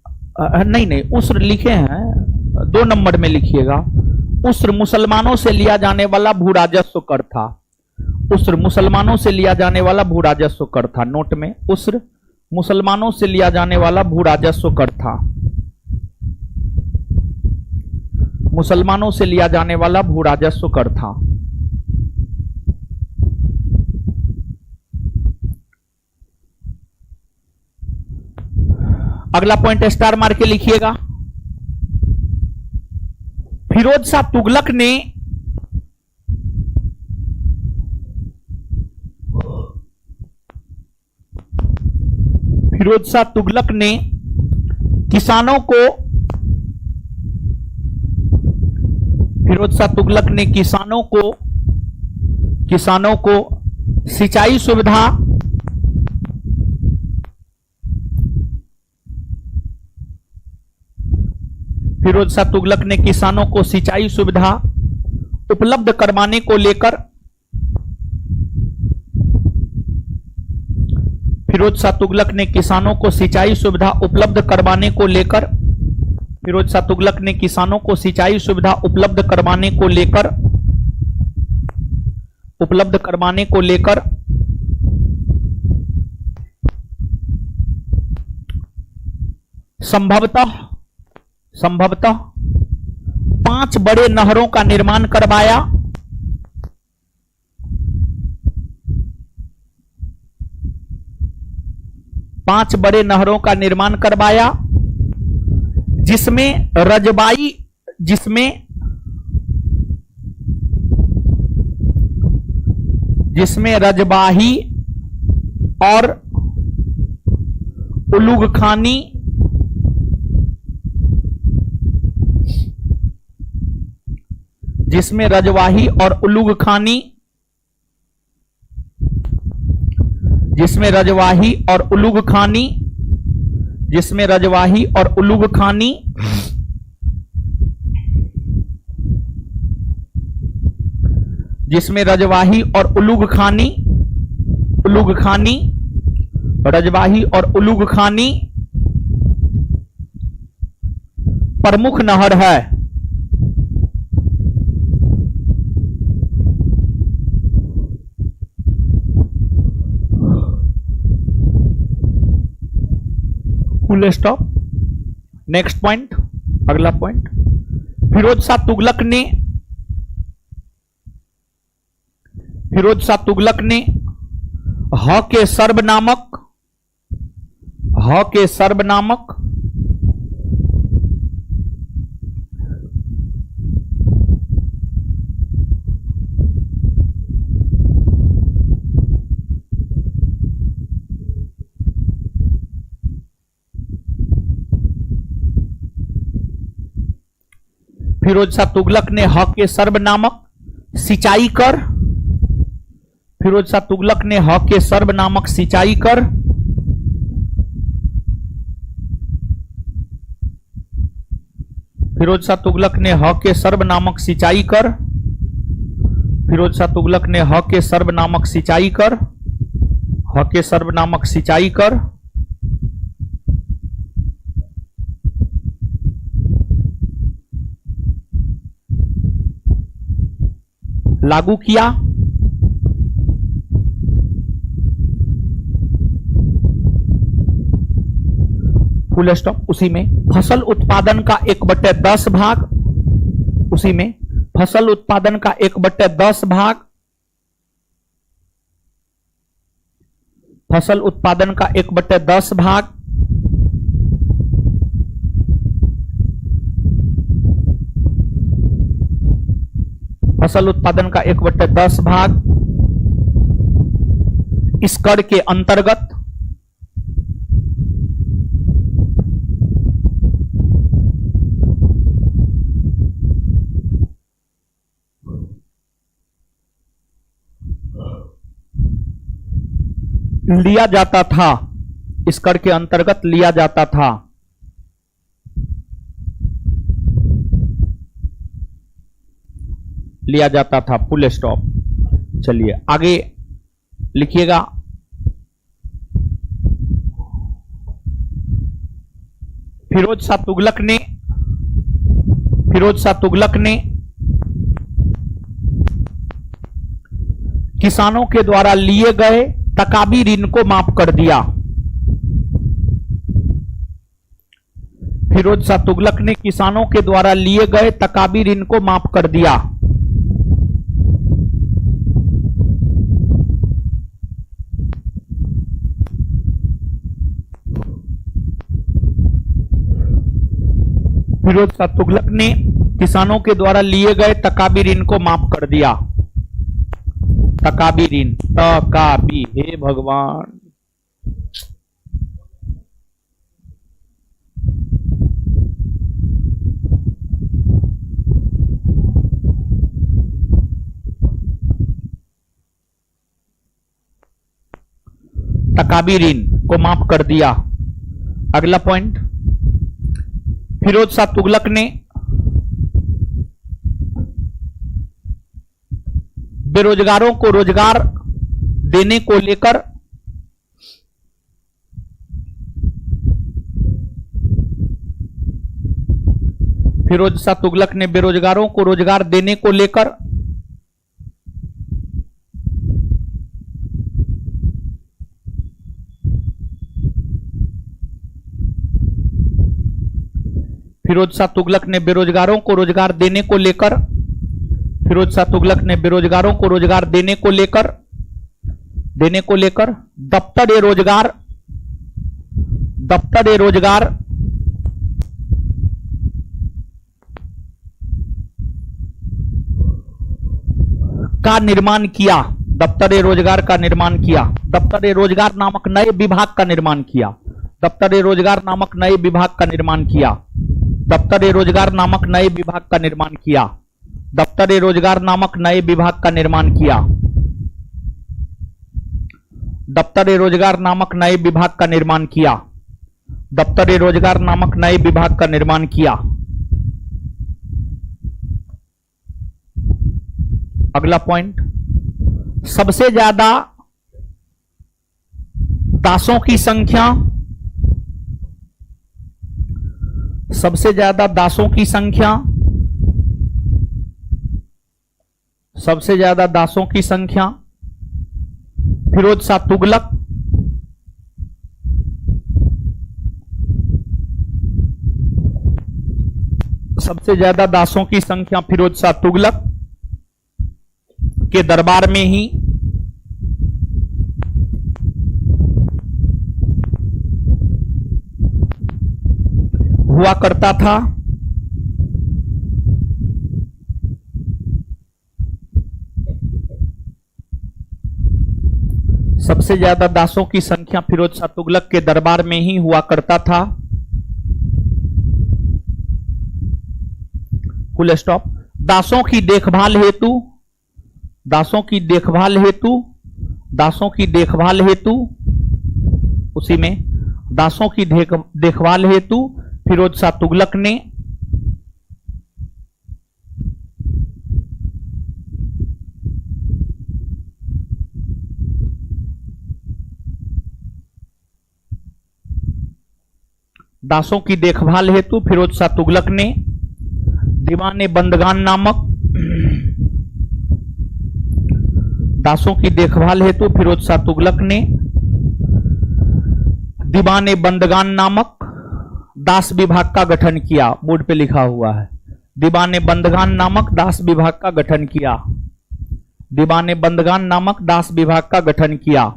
नहीं उस्र लिखे हैं, 2 नंबर में लिखिएगा। उस्र मुसलमानों से लिया जाने वाला भू राजस्व कर था, उस्र मुसलमानों से लिया जाने वाला भू राजस्व कर था। नोट में उस्र मुसलमानों से लिया जाने वाला भू राजस्व कर था, मुसलमानों से लिया जाने वाला भू राजस्व कर था। अगला पॉइंट स्टार मार के लिखिएगा। फिरोज शाह तुगलक ने किसानों को सिंचाई सुविधा उपलब्ध करवाने को लेकर फिरोज शाह तुगलक ने किसानों को सिंचाई सुविधा उपलब्ध करवाने को लेकर संभवतः 5 बड़े नहरों का निर्माण करवाया। 5 बड़े नहरों का निर्माण करवाया जिसमें रजबाही और उलुगखानी जिसमें रजवाही और उलूग खानी, जिसमें रजवाही और उलूग खानी, जिसमें रजवाही और उलूग खानी, उलूग खानी, रजवाही और उलूग खानी प्रमुख नहर है। Full stop. नेक्स्ट पॉइंट, अगला पॉइंट, फिरोज शाह तुगलक ने, फिरोज शाह तुगलक ने ह के सर्ब नामक, ह के सर्ब नामक फिरोज शाह तुगलक ने ह के सर्ब नामक सिंचाई कर, फिरोज शाह तुगलक ने ह के सर्ब नामक सिंचाई कर, फिरोज शाह तुगलक ने ह के सर्ब नामक सिंचाई कर, फिरोज शाह तुगलक ने ह के सर्ब नामक सिंचाई कर, ह के सर्ब नामक सिंचाई कर लागू किया। Full stop. उसी में फसल उत्पादन का 1/10 भाग, उसी में फसल उत्पादन का 1/10 भाग, फसल उत्पादन का 1/10 भाग फसल उत्पादन का 1/10 भाग इस कर के अंतर्गत लिया जाता था, इस कर के अंतर्गत लिया जाता था। लिया जाता था। Full stop. चलिए आगे लिखिएगा। फिरोज शाह तुगलक ने, फिरोज शाह तुगलक ने किसानों के द्वारा लिए गए तकाबी ऋण को माफ कर दिया। फिरोज शाह तुगलक ने किसानों के द्वारा लिए गए तकाबी ऋण को माफ कर दिया। फिरोज शाह तुगलक ने किसानों के द्वारा लिए गए तकाबी ऋण को माफ कर दिया। तकाबी ऋण, तकाबी, हे भगवान, तकाबी ऋण को माफ कर दिया। अगला पॉइंट, फिरोज शाह तुगलक ने बेरोजगारों को रोजगार देने को लेकर फिरोज शाह तुगलक ने बेरोजगारों को रोजगार देने को लेकर फिरोज शाह तुगलक ने बेरोजगारों को रोजगार देने को लेकर फिरोज शाह तुगलक ने बेरोजगारों को रोजगार देने को लेकर दफ्तर-ए-रोजगार का निर्माण किया। दफ्तर-ए-रोजगार का निर्माण किया। दफ्तर-ए-रोजगार नामक नए विभाग का निर्माण किया। दफ्तर-ए-रोजगार नामक नए विभाग का निर्माण किया। दफ्तर-ए-रोजगार नामक नए विभाग का निर्माण किया। दफ्तर-ए-रोजगार नामक नए विभाग का निर्माण किया। दफ्तर-ए-रोजगार नामक नए विभाग का निर्माण किया। दफ्तर-ए-रोजगार नामक नए विभाग का निर्माण किया। अगला पॉइंट, सबसे ज्यादा दासों की संख्या, सबसे ज्यादा दासों की संख्या, सबसे ज्यादा दासों की संख्या फिरोज शाह तुगलक, सबसे ज्यादा दासों की संख्या फिरोज शाह तुगलक के दरबार में ही हुआ करता था। सबसे ज्यादा दासों की संख्या फिरोज शाह तुगलक के दरबार में ही हुआ करता था। Full stop. दासों की देखभाल हेतु, दासों की देखभाल हेतु, दासों की देखभाल हेतु, उसी में दासों की देखभाल हेतु फिरोज शाह तुगलक ने दासों की देखभाल हेतु फिरोज शाह तुगलक ने दीवाने बंदगान नामक, दासों की देखभाल हेतु फिरोज शाह तुगलक ने दीवाने बंदगान नामक दास विभाग का गठन किया। बोर्ड पे लिखा हुआ है, दीवाने बंदगान नामक दास विभाग का गठन किया। दीवाने बंदगान नामक दास विभाग का गठन किया।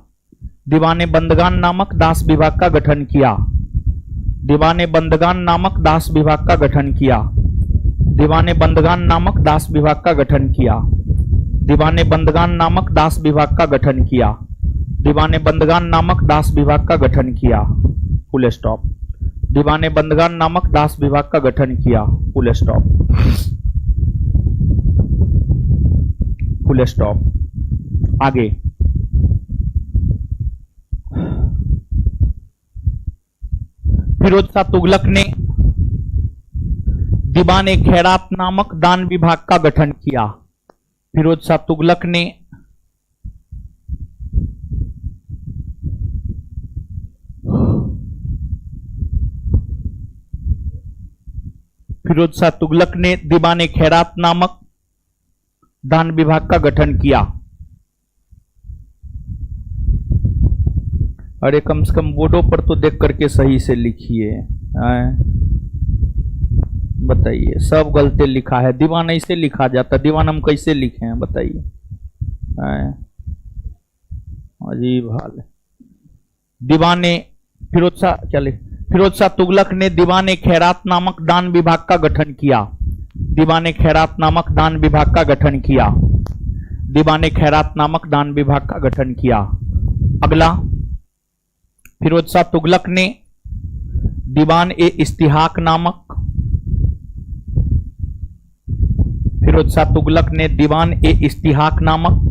दीवाने बंदगान नामक दास विभाग का गठन किया। दीवाने बंदगान नामक दास विभाग का गठन किया। दीवाने बंदगान नामक दास विभाग का गठन किया। दीवाने बंदगान नामक दास विभाग का गठन किया। दीवाने बंदगान नामक दास विभाग का गठन किया। Full stop. दीवाने बंदगान नामक दास विभाग का गठन किया। Full stop. Full stop. आगे फिरोज शाह तुगलक ने दीवाने खैरात नामक दान विभाग का गठन किया। फिरोज शाह तुगलक ने फिरोज शाह तुगलक ने दीवाने खैरात नामक दान विभाग का गठन किया। अरे कम से कम बोर्डों पर तो देख करके सही से लिखिए। बताइए, सब गलती लिखा है। दीवान ऐसे लिखा जाता, दीवान हम कैसे लिखे हैं बताइए। अजीब हाल है। दीवाने फिरोज शाह, चले, फिरोज शाह तुगलक ने दीवाने खैरात नामक दान विभाग का गठन किया। दीवाने खैरात नामक दान विभाग का गठन किया। दीवाने खैरात नामक दान विभाग का गठन किया। अगला, फिरोज शाह तुगलक ने दीवान ए इस्तिहाक नामक, फिरोज शाह तुगलक ने दीवान ए इस्तिहाक नामक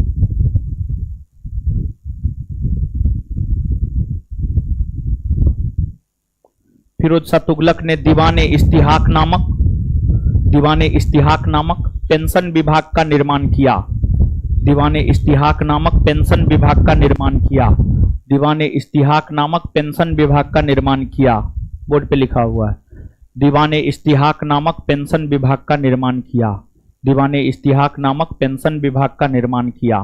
फिरोज शाह तुगलक ने दीवान ए इस्तिहाक नामक, दीवान ए इस्तिहाक नामक पेंशन विभाग का निर्माण किया। दीवान ए इस्तिहाक नामक पेंशन विभाग का निर्माण किया। दीवान ए इस्तिहाक नामक पेंशन विभाग का निर्माण किया। बोर्ड पे लिखा हुआ है, दीवान ए इस्तिहाक नामक पेंशन विभाग का निर्माण किया। दीवान ए इस्तिहाक नामक पेंशन विभाग का निर्माण किया।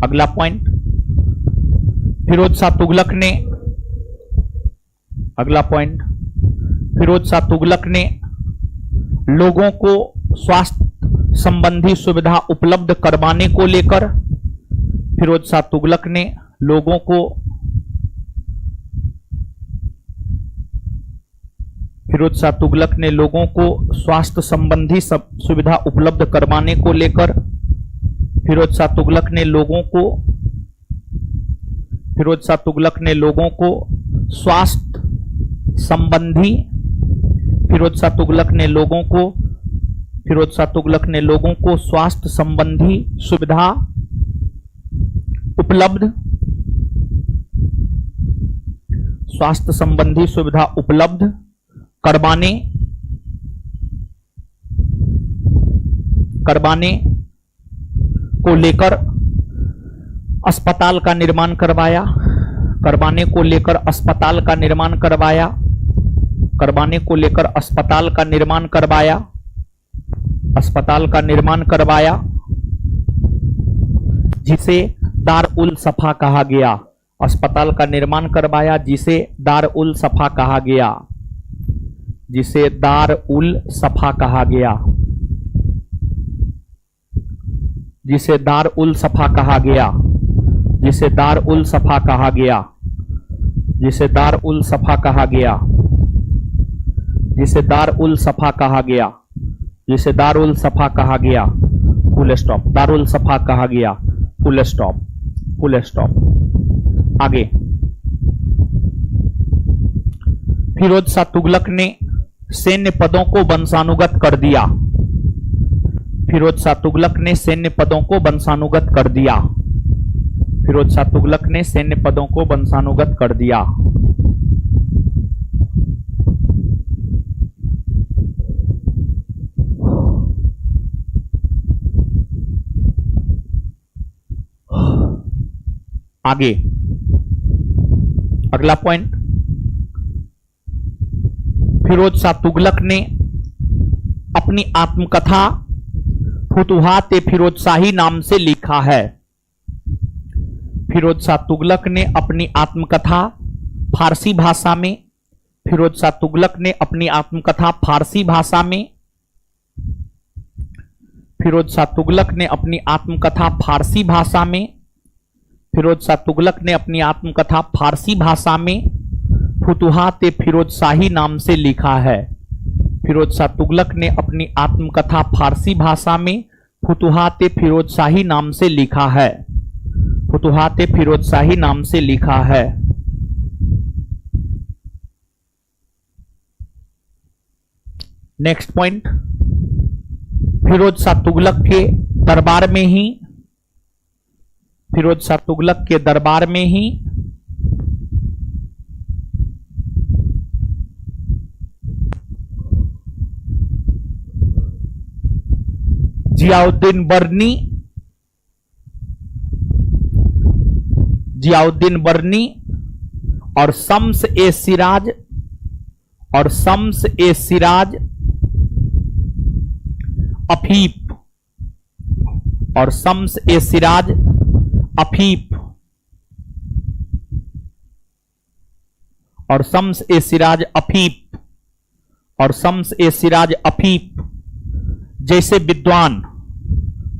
अगला पॉइंट, फिरोज शाह तुगलक ने, अगला पॉइंट, फिरोज शाह तुगलक ने लोगों को स्वास्थ्य संबंधी सुविधा उपलब्ध करवाने को लेकर, फिरोज शाह तुगलक ने लोगों को, फिरोज शाह तुगलक ने लोगों को स्वास्थ्य संबंधी सुविधा उपलब्ध करवाने को लेकर, फिरोज शाह तुगलक ने लोगों को, फिरोज शाह तुगलक ने लोगों को स्वास्थ्य संबंधी, फिरोज शाह तुगलक ने लोगों को, फिरोज शाह तुगलक ने लोगों को स्वास्थ्य संबंधी सुविधा उपलब्ध, स्वास्थ्य संबंधी सुविधा उपलब्ध करवाने को लेकर अस्पताल का निर्माण करवाया, करवाने को लेकर अस्पताल का निर्माण करवाया, करवाने को लेकर अस्पताल का निर्माण करवाया, अस्पताल का निर्माण करवाया, जिसे दार उल सफा कहा गया। अस्पताल का निर्माण करवाया जिसे दार उल सफा कहा गया, जिसे दार उल सफा कहा गया, जिसे दार उल सफा कहा गया, जिसे दार उल सफा कहा गया, जिसे दार उल सफा कहा गया, जिसे दार उल सफा कहा गया, जिसे दार उल सफा कहा गया, फुल स्टॉप, दारुल सफा कहा गया, फुल स्टॉप, फुल स्टॉप। आगे, फिरोज शाह तुगलक ने सैन्य पदों को वंशानुगत कर दिया। फिरोज शाह तुगलक ने सैन्य पदों को वंशानुगत कर दिया। फिरोज शाह तुगलक ने सैन्य पदों को वंशानुगत कर दिया। आगे, अगला पॉइंट, फिरोज शाह तुगलक ने अपनी आत्मकथा फुतुहात फिरोज शाही नाम से लिखा है। फिरोज शाह तुगलक ने अपनी आत्मकथा फारसी भाषा में, फिरोज शाह तुगलक ने अपनी आत्मकथा फारसी भाषा में, फिरोज शाह तुगलक ने अपनी आत्मकथा फारसी भाषा में, फिरोज शाह तुगलक ने अपनी आत्मकथा फारसी भाषा में फुतुहात फिरोज शाही नाम से लिखा है। फिरोज शाह तुगलक ने अपनी आत्मकथा फारसी भाषा में फुतुहात फिरोज शाही नाम से लिखा है, फुतुहात फिरोज शाही नाम से लिखा है। नेक्स्ट पॉइंट, फिरोज शाह तुगलक के दरबार में ही, फिरोज शाह तुगलक के दरबार में ही जियाउद्दीन बर्नी और शम्स ए सिराज और शम्स ए सिराज अफीफ और शम्स ए सिराज अफीफ और शम्स ए सिराज अफीफ और शम्स ए सिराज अफीफ जैसे विद्वान,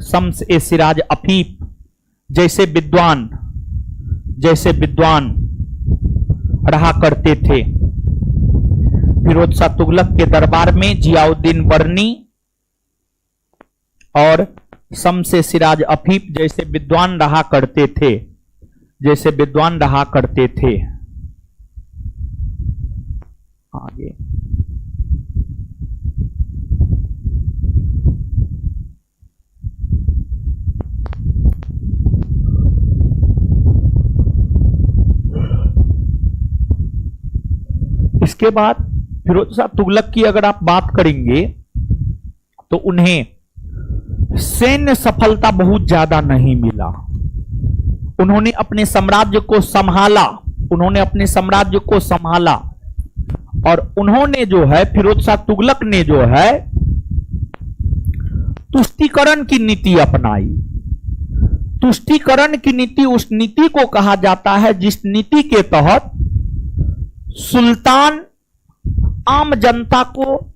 शम्स ए सिराज अफीफ जैसे विद्वान रहा करते थे। फिरोज शाह तुगलक के दरबार में जियाउद्दीन बर्नी और शम्स ए सिराज अफीफ जैसे विद्वान रहा करते थे, जैसे विद्वान रहा करते थे। आगे, इसके बाद फिरोज शाह तुगलक की अगर आप बात करेंगे तो उन्हें सैन्य सफलता बहुत ज्यादा नहीं मिला। उन्होंने अपने साम्राज्य को संभाला, उन्होंने अपने साम्राज्य को संभाला और उन्होंने जो है, फिरोज शाह तुगलक ने जो है तुष्टीकरण की नीति अपनाई। तुष्टीकरण की नीति उस नीति को कहा जाता है जिस नीति के तहत सुल्तान आम जनता को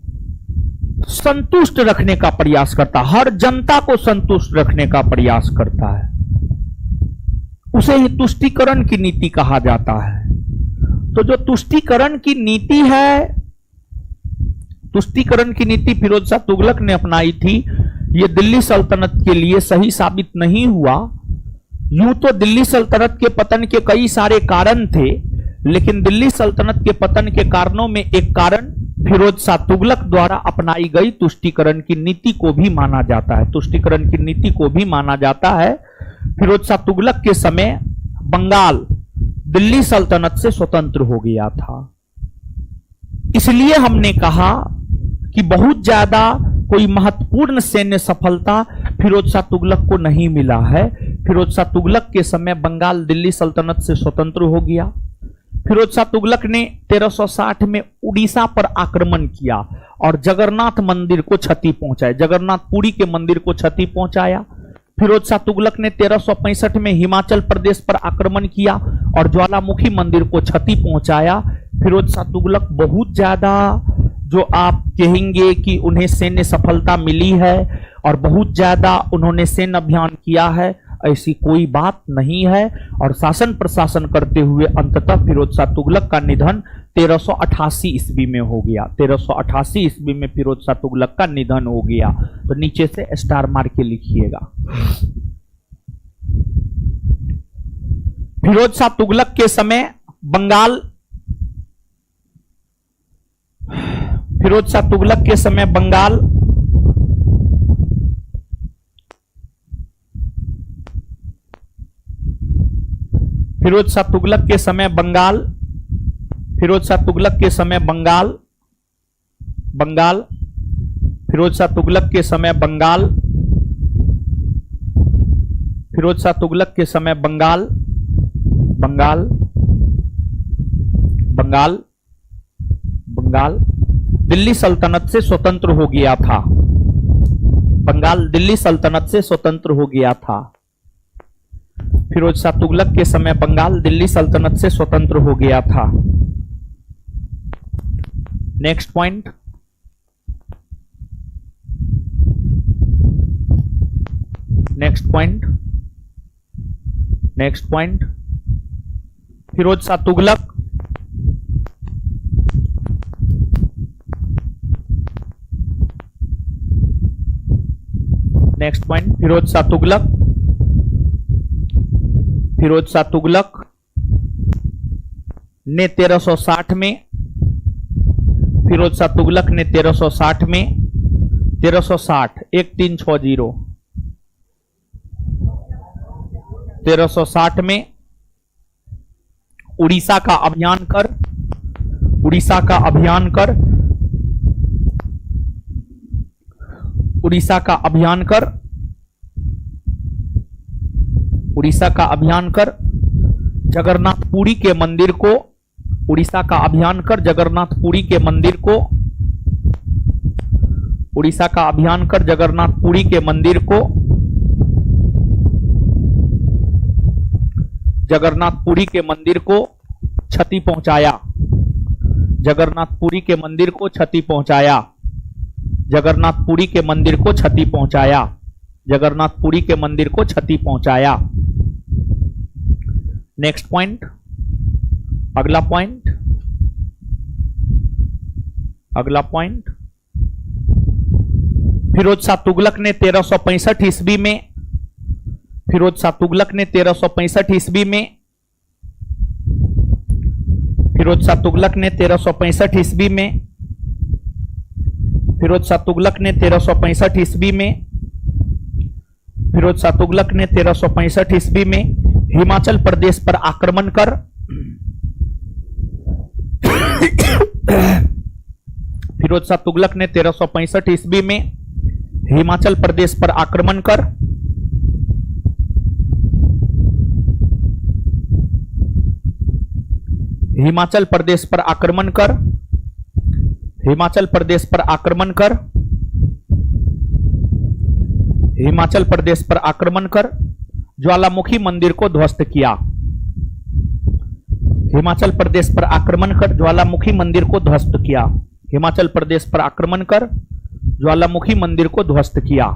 संतुष्ट रखने का प्रयास करता, हर जनता को संतुष्ट रखने का प्रयास करता है, उसे ही तुष्टीकरण की नीति कहा जाता है। तो जो तुष्टीकरण की नीति है, तुष्टीकरण की नीति फिरोज शाह तुगलक ने अपनाई थी, यह दिल्ली सल्तनत के लिए सही साबित नहीं हुआ। यूं तो दिल्ली सल्तनत के पतन के कई सारे कारण थे, लेकिन दिल्ली सल्तनत के पतन के कारणों में एक कारण फिरोज शाह तुगलक द्वारा अपनाई गई तुष्टीकरण की नीति को भी माना जाता है, तुष्टीकरण की नीति को भी माना जाता है। फिरोज शाह तुगलक के समय बंगाल दिल्ली सल्तनत से स्वतंत्र हो गया था। इसलिए हमने कहा कि बहुत ज्यादा कोई महत्वपूर्ण सैन्य सफलता फिरोज शाह तुगलक को नहीं मिला है। फिरोज शाह तुगलक के समय बंगाल दिल्ली सल्तनत से स्वतंत्र हो गया। फिरोज शाह तुगलक ने 1360 में उड़ीसा पर आक्रमण किया और जगन्नाथ मंदिर को क्षति पहुंचाई, जगन्नाथपुरी के मंदिर को क्षति पहुंचाया। फिरोज शाह तुगलक ने 1365 में हिमाचल प्रदेश पर आक्रमण किया और ज्वालामुखी मंदिर को क्षति पहुंचाया। फिरोज शाह तुगलक बहुत ज्यादा, जो आप कहेंगे कि उन्हें सैन्य सफलता मिली है और बहुत ज्यादा उन्होंने सैन्य अभियान किया है, ऐसी कोई बात नहीं है। और शासन प्रशासन करते हुए अंततः फिरोज शाह तुगलक का निधन 1388 ईस्वी में हो गया। 1388 ईस्वी में फिरोज शाह तुगलक का निधन हो गया। तो नीचे से स्टार मार के लिखिएगा। फिरोज शाह तुगलक के समय बंगाल, फिरोज शाह तुगलक के समय बंगाल फिरोज शाह तुगलक के समय बंगाल, फिरोज शाह तुगलक के समय बंगाल, बंगाल, फिरोज शाह तुगलक के समय बंगाल, फिरोज शाह तुगलक के समय बंगाल, बंगाल, बंगाल, बंगाल दिल्ली सल्तनत से स्वतंत्र हो गया था। बंगाल दिल्ली सल्तनत से स्वतंत्र हो गया था। फिरोज शाह तुगलक के समय बंगाल दिल्ली सल्तनत से स्वतंत्र हो गया था। Next point, next point, next point, Firoz Shah Tughlaq next point, Firoz Shah Tughlaq, Firoz Shah Tughlaq ने 1360 में, फिरोज शाह तुगलक ने 1360 में, 1360 1360 1360 में उड़ीसा का अभियान कर, उड़ीसा का अभियान कर, उड़ीसा का अभियान कर, उड़ीसा का अभियान कर जगन्नाथपुरी के मंदिर को, उड़ीसा का अभियान कर जगन्नाथपुरी के मंदिर को, उड़ीसा का अभियान कर जगन्नाथपुरी के मंदिर को, जगन्नाथपुरी के मंदिर को क्षति पहुंचाया, जगन्नाथपुरी के मंदिर को क्षति पहुंचाया, जगन्नाथपुरी के मंदिर को क्षति पहुंचाया, जगन्नाथपुरी के मंदिर को क्षति पहुंचाया। नेक्स्ट पॉइंट, अगला पॉइंट, अगला पॉइंट, फिरोज शाह तुगलक ने 1365 ईस्वी में, फिरोज शाह तुगलक ने 1365 ईस्वी में, फिरोज शाह तुगलक ने 1365 ईस्वी में, फिरोज शाह तुगलक ने 1365 ईस्वी में, फिरोज शाह तुगलक ने 1365 ईस्वी में हिमाचल प्रदेश पर आक्रमण कर फिरोज शाह तुगलक ने 1365 ईस्वी में हिमाचल प्रदेश पर आक्रमण कर हिमाचल प्रदेश पर आक्रमण कर हिमाचल प्रदेश पर आक्रमण कर हिमाचल प्रदेश पर आक्रमण कर ज्वालामुखी मंदिर को ध्वस्त किया। हिमाचल प्रदेश पर आक्रमण कर ज्वालामुखी मंदिर को ध्वस्त किया। हिमाचल प्रदेश पर आक्रमण कर ज्वालामुखी मंदिर को ध्वस्त किया।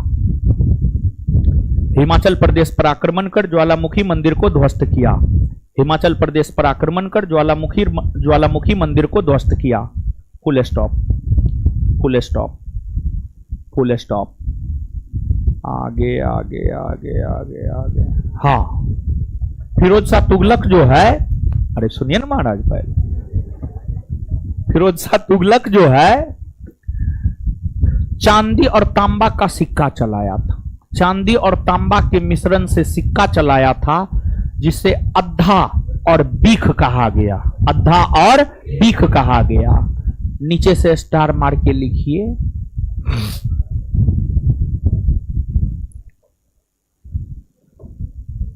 हिमाचल प्रदेश पर आक्रमण कर ज्वालामुखी मंदिर को ध्वस्त किया। हिमाचल प्रदेश पर आक्रमण कर ज्वालामुखी मंदिर को ध्वस्त किया। Full stop, full stop, full stop. आगे आगे आगे आगे आगे। हाँ, फिरोज शाह तुगलक जो है, अरे सुनिए ना महाराज पहले, फिरोज शाह तुगलक जो है चांदी और तांबा का सिक्का चलाया था। चांदी और तांबा के मिश्रण से सिक्का चलाया था, जिसे अद्धा और बीख कहा गया। अद्धा और बीख कहा गया। नीचे से स्टार मार के लिखिए।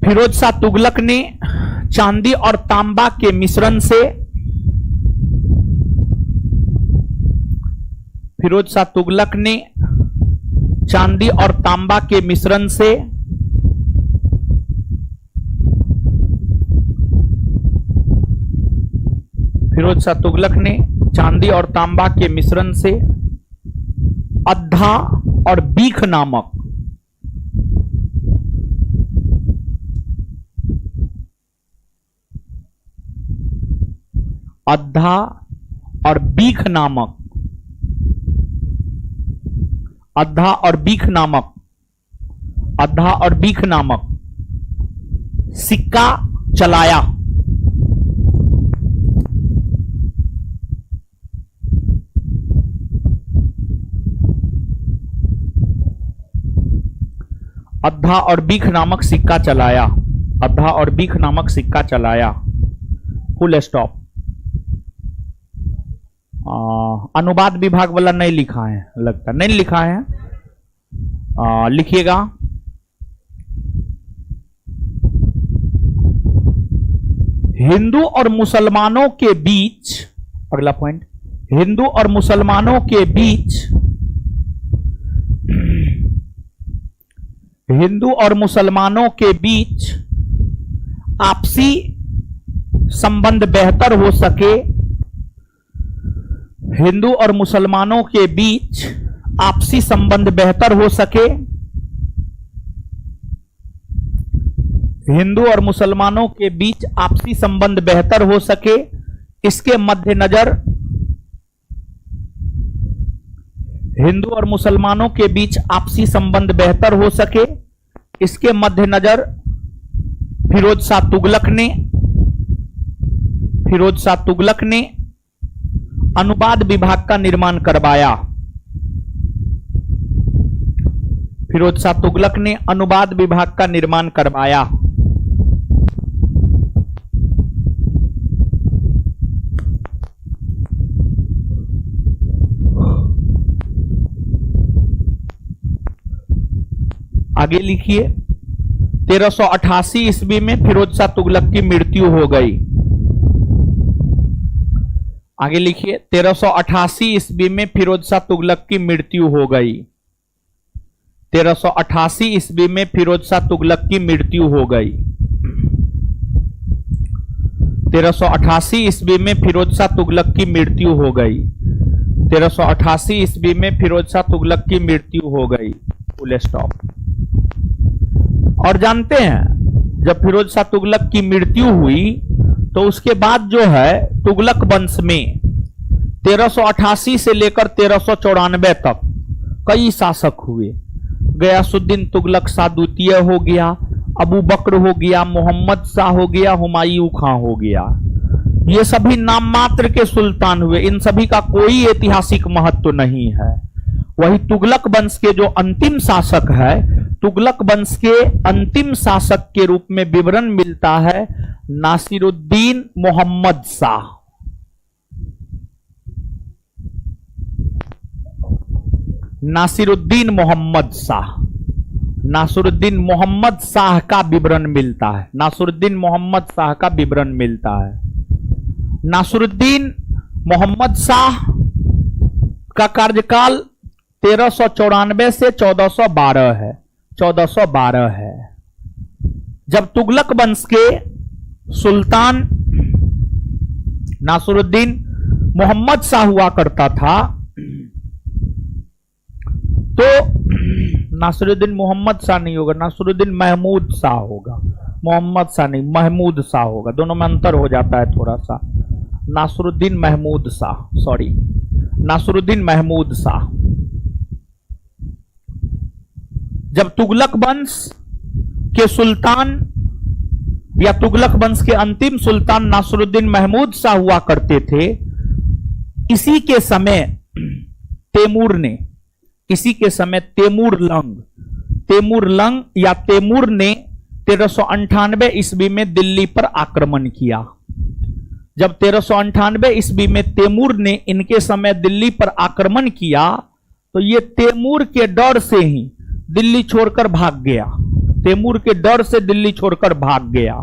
फिरोज शाह तुगलक ने चांदी और तांबा के मिश्रण से फिरोज शाह तुगलक ने चांदी और तांबा के मिश्रण से फिरोज शाह तुगलक ने चांदी और तांबा के मिश्रण से अद्धा और बीख नामक अद्धा और बीख नामक अद्धा और बीख नामक अद्धा और बीख नामक सिक्का चलाया। अद्धा और बीख नामक सिक्का चलाया। अद्धा और बीख नामक सिक्का चलाया। Full stop. अनुवाद विभाग वाला नहीं लिखा है, लगता नहीं लिखा है। लिखिएगा। हिंदू और मुसलमानों के बीच, अगला पॉइंट, हिंदू और मुसलमानों के बीच हिंदू और मुसलमानों के बीच आपसी संबंध बेहतर हो सके। हिंदू और मुसलमानों के बीच आपसी संबंध बेहतर हो सके। हिंदू और मुसलमानों के बीच आपसी संबंध बेहतर हो सके, इसके मद्देनजर हिंदू और मुसलमानों के बीच आपसी संबंध बेहतर हो सके, इसके मद्देनजर फिरोज शाह तुगलक ने अनुवाद विभाग का निर्माण करवाया। फिरोज शाह तुगलक ने अनुवाद विभाग का निर्माण करवाया। आगे लिखिए। 1388 ईस्वी में फिरोज शाह तुगलक की मृत्यु हो गई। आगे लिखिए। 1388 ईस्वी में फिरोज शाह तुगलक की मृत्यु हो गई। 1388 ईस्वी में फिरोज शाह तुगलक की मृत्यु हो गई। 1388 ईस्वी में फिरोज शाह तुगलक की मृत्यु हो गई। 1388 ईस्वी में फिरोज शाह तुगलक की मृत्यु हो गई। Full stop. और जानते हैं, जब फिरोज शाह तुगलक की मृत्यु हुई तो उसके बाद जो है तुगलक वंश में 1388 से लेकर 1394 तक कई शासक हुए। गयासुद्दीन तुगलक शाह द्वितीय हो गया, अबू बकर हो गया, मोहम्मद शाह हो गया, हुमायूं खां हो गया। ये सभी नाम मात्र के सुल्तान हुए। इन सभी का कोई ऐतिहासिक महत्व नहीं है। वही तुगलक वंश के जो अंतिम शासक है, तुगलक वंश के अंतिम शासक के रूप में विवरण मिलता है नासिरुद्दीन मोहम्मद शाह। नासिरुद्दीन मोहम्मद शाह। नासिरुद्दीन मोहम्मद शाह का विवरण मिलता है। नासिरुद्दीन मोहम्मद शाह का विवरण मिलता है। नासिरुद्दीन मोहम्मद शाह का कार्यकाल 1394 से 1412 है। 1412 है। जब तुगलक वंश के सुल्तान नासिरुद्दीन मोहम्मद शाह हुआ करता था, तो नासिरुद्दीन मोहम्मद शाह नहीं होगा, नासिरुद्दीन महमूद शाह होगा। मोहम्मद शाह नहीं, महमूद शाह होगा। दोनों में अंतर हो जाता है थोड़ा सा। नासिरुद्दीन महमूद शाह, सॉरी, नासिरुद्दीन महमूद शाह। जब तुगलक वंश के सुल्तान या तुगलक वंश के अंतिम सुल्तान नासिरुद्दीन महमूद शाह हुआ करते थे, इसी के समय तैमूर लंग तेमुरलंग या तैमूर ने 1398 ईस्वी में दिल्ली पर आक्रमण किया। जब 1398 ईस्वी में तैमूर ने इनके समय दिल्ली पर आक्रमण किया तो ये तैमूर के डर से ही दिल्ली छोड़कर भाग गया। तैमूर के डर से दिल्ली छोड़कर भाग गया।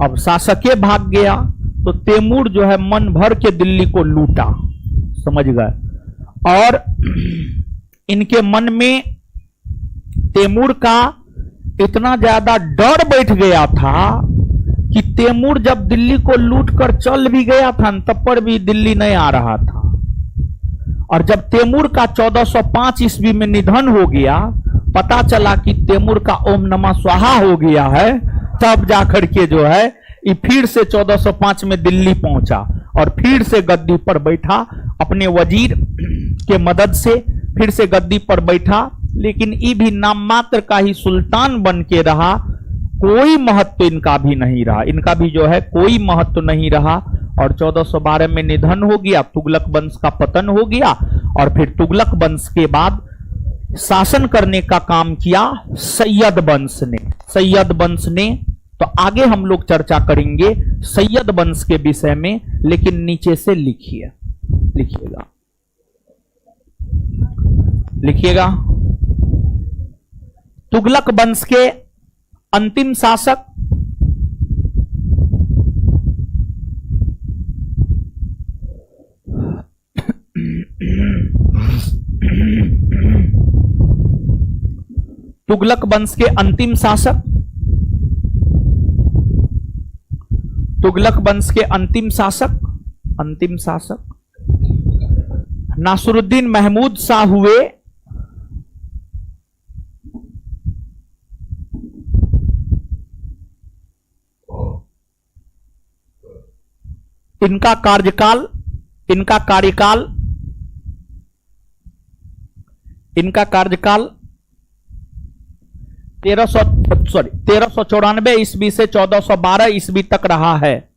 अब शासके भाग गया तो तैमूर जो है मन भर के दिल्ली को लूटा, समझ गए। और इनके मन में तैमूर का इतना ज्यादा डर बैठ गया था कि तैमूर जब दिल्ली को लूटकर चल भी गया था तब पर भी दिल्ली नहीं आ रहा था। और जब तैमूर का 1405 ईस्वी में निधन हो गया, पता चला कि तैमूर का ओम नमः स्वाहा हो गया है, तब जाकर के जो है ये फिर से 1405 में दिल्ली पहुंचा और फिर से गद्दी पर बैठा। अपने वजीर के मदद से फिर से गद्दी पर बैठा, लेकिन ये भी नाम मात्र का ही सुल्तान बन के रहा। कोई महत्व इनका भी नहीं रहा, इनका भी जो है कोई महत्व नहीं रहा। और 1412 में निधन हो गया, तुगलक वंश का पतन हो गया। और फिर तुगलक वंश के बाद शासन करने का काम किया सैयद वंश ने। सैयद वंश ने, तो आगे हम लोग चर्चा करेंगे सैयद वंश के विषय में, लेकिन नीचे से लिखिएगा। तुगलक वंश के अंतिम शासक तुगलक वंश के अंतिम शासक तुगलक वंश के अंतिम शासक नासरुद्दीन महमूद शाह हुए। इनका कार्यकाल 1394 ईस्वी से 1412 ईस्वी तक रहा है।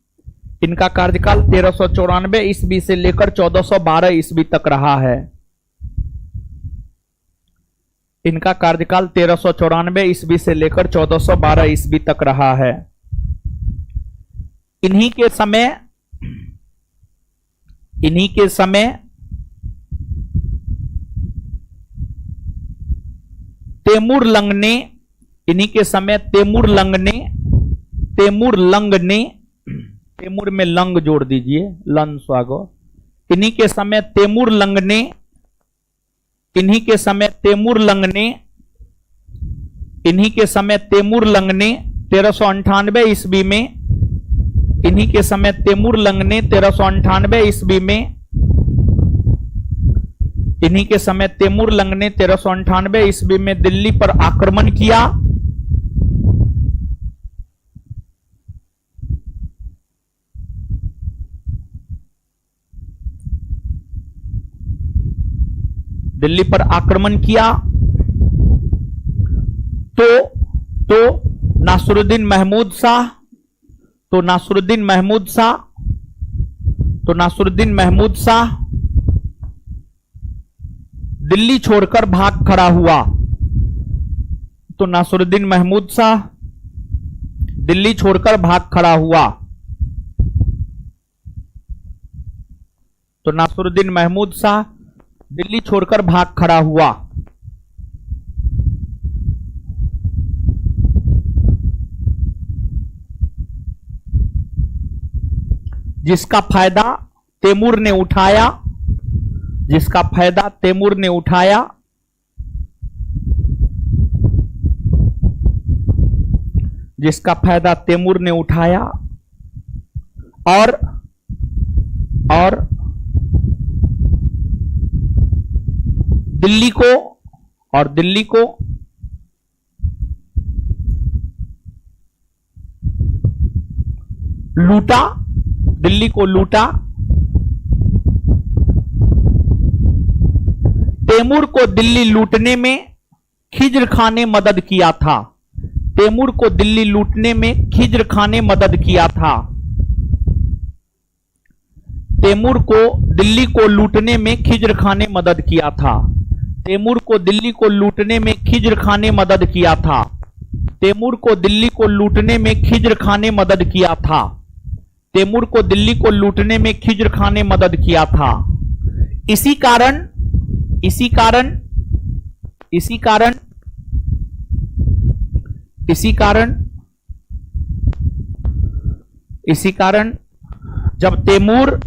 इनका कार्यकाल 1394 ईस्वी से लेकर 1412 ईस्वी तक रहा है। इनका कार्यकाल 1394 ईस्वी से लेकर 1412 ईस्वी तक रहा है। इन्हीं के समय तैमूरलंग ने तैमूर में लंग जोड़ दीजिए, लन स्वागो। इन्हीं के समय तैमूरलंग ने 1398 ईस्वी में 1398 ईस्वी में दिल्ली पर आक्रमण किया। तो नासरुद्दीन महमूद शाह दिल्ली छोड़कर भाग खड़ा हुआ। तो नासरुद्दीन महमूद शाह दिल्ली छोड़कर भाग खड़ा हुआ। जिसका फायदा तैमूर ने उठाया, और दिल्ली को लूटा। तैमूर को दिल्ली लूटने में खिज्र खां ने मदद किया था। तैमूर को दिल्ली लूटने में खिज्र खां ने मदद किया था। तैमूर को दिल्ली को लूटने में खिज्र खां ने मदद किया था। तैमूर को दिल्ली को लूटने में खिज्र खान ने मदद किया था। तैमूर को दिल्ली को लूटने में खिज्र खान ने मदद किया था। तैमूर को दिल्ली को लूटने में खिज्र खान ने मदद किया था। इसी कारण इसी कारण इसी कारण इसी कारण इसी कारण जब तैमूर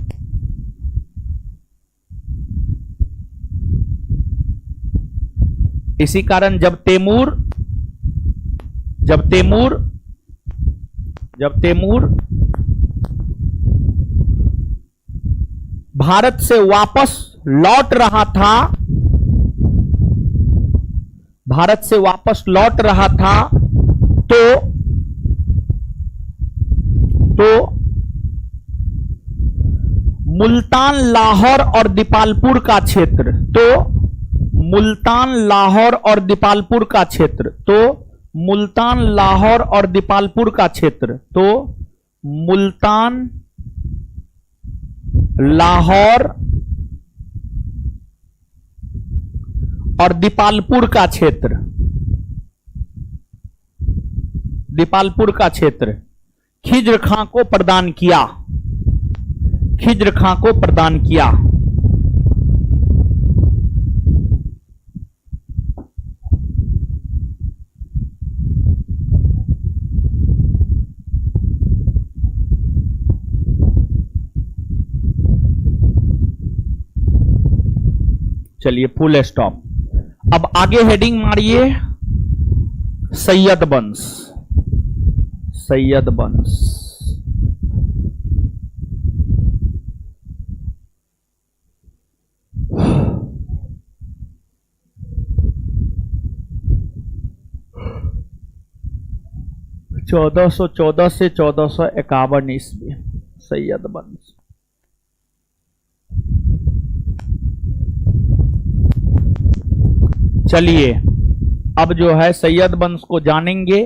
इसी कारण जब तैमूर जब तैमूर जब तैमूर भारत से वापस लौट रहा था, भारत से वापस लौट रहा था तो मुल्तान, लाहौर और दीपालपुर का क्षेत्र, मुल्तान, लाहौर और दीपालपुर का क्षेत्र, मुल्तान, लाहौर और दीपालपुर का क्षेत्र, मुल्तान, लाहौर और दीपालपुर का क्षेत्र, दीपालपुर का क्षेत्र खिज्र खां को प्रदान किया, खिज्र खां को प्रदान किया। चलिए फुल स्टॉप। अब आगे हेडिंग मारिए सैयद वंश, सैयद वंश। चौदह सौ चौदह से 1451 ईस्वी सैयद वंश। चलिए अब जो है सैयद वंश को जानेंगे,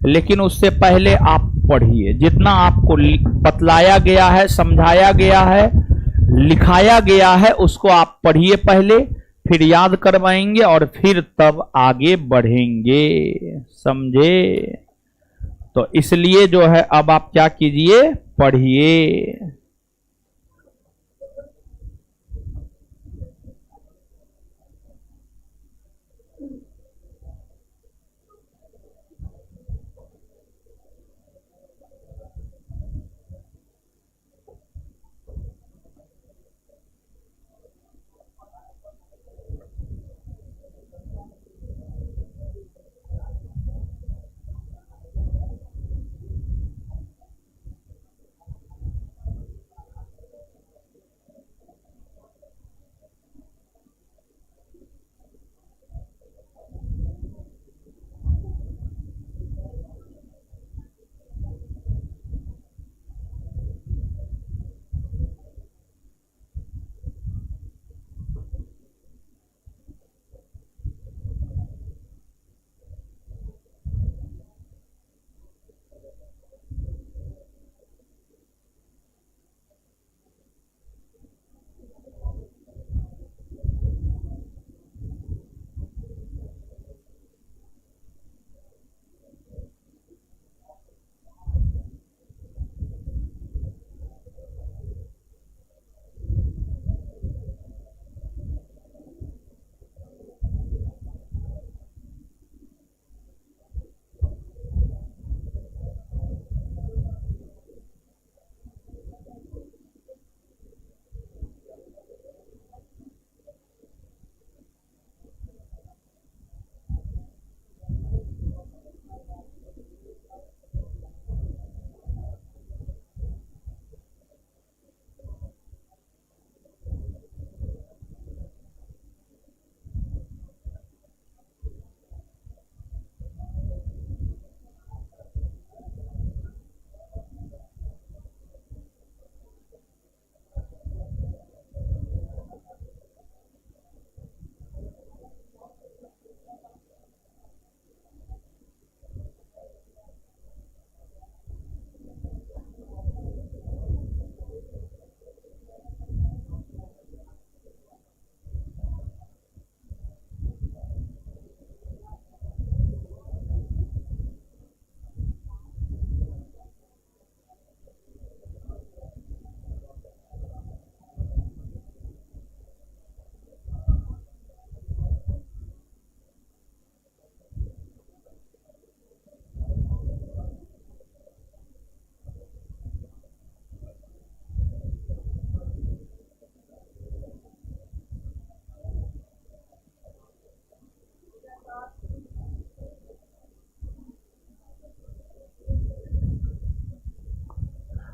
लेकिन उससे पहले आप पढ़िए। जितना आपको बतलाया गया है, समझाया गया है, लिखाया गया है, उसको आप पढ़िए पहले, फिर याद करवाएंगे और फिर तब आगे बढ़ेंगे, समझे? तो इसलिए जो है अब आप क्या कीजिए, पढ़िए।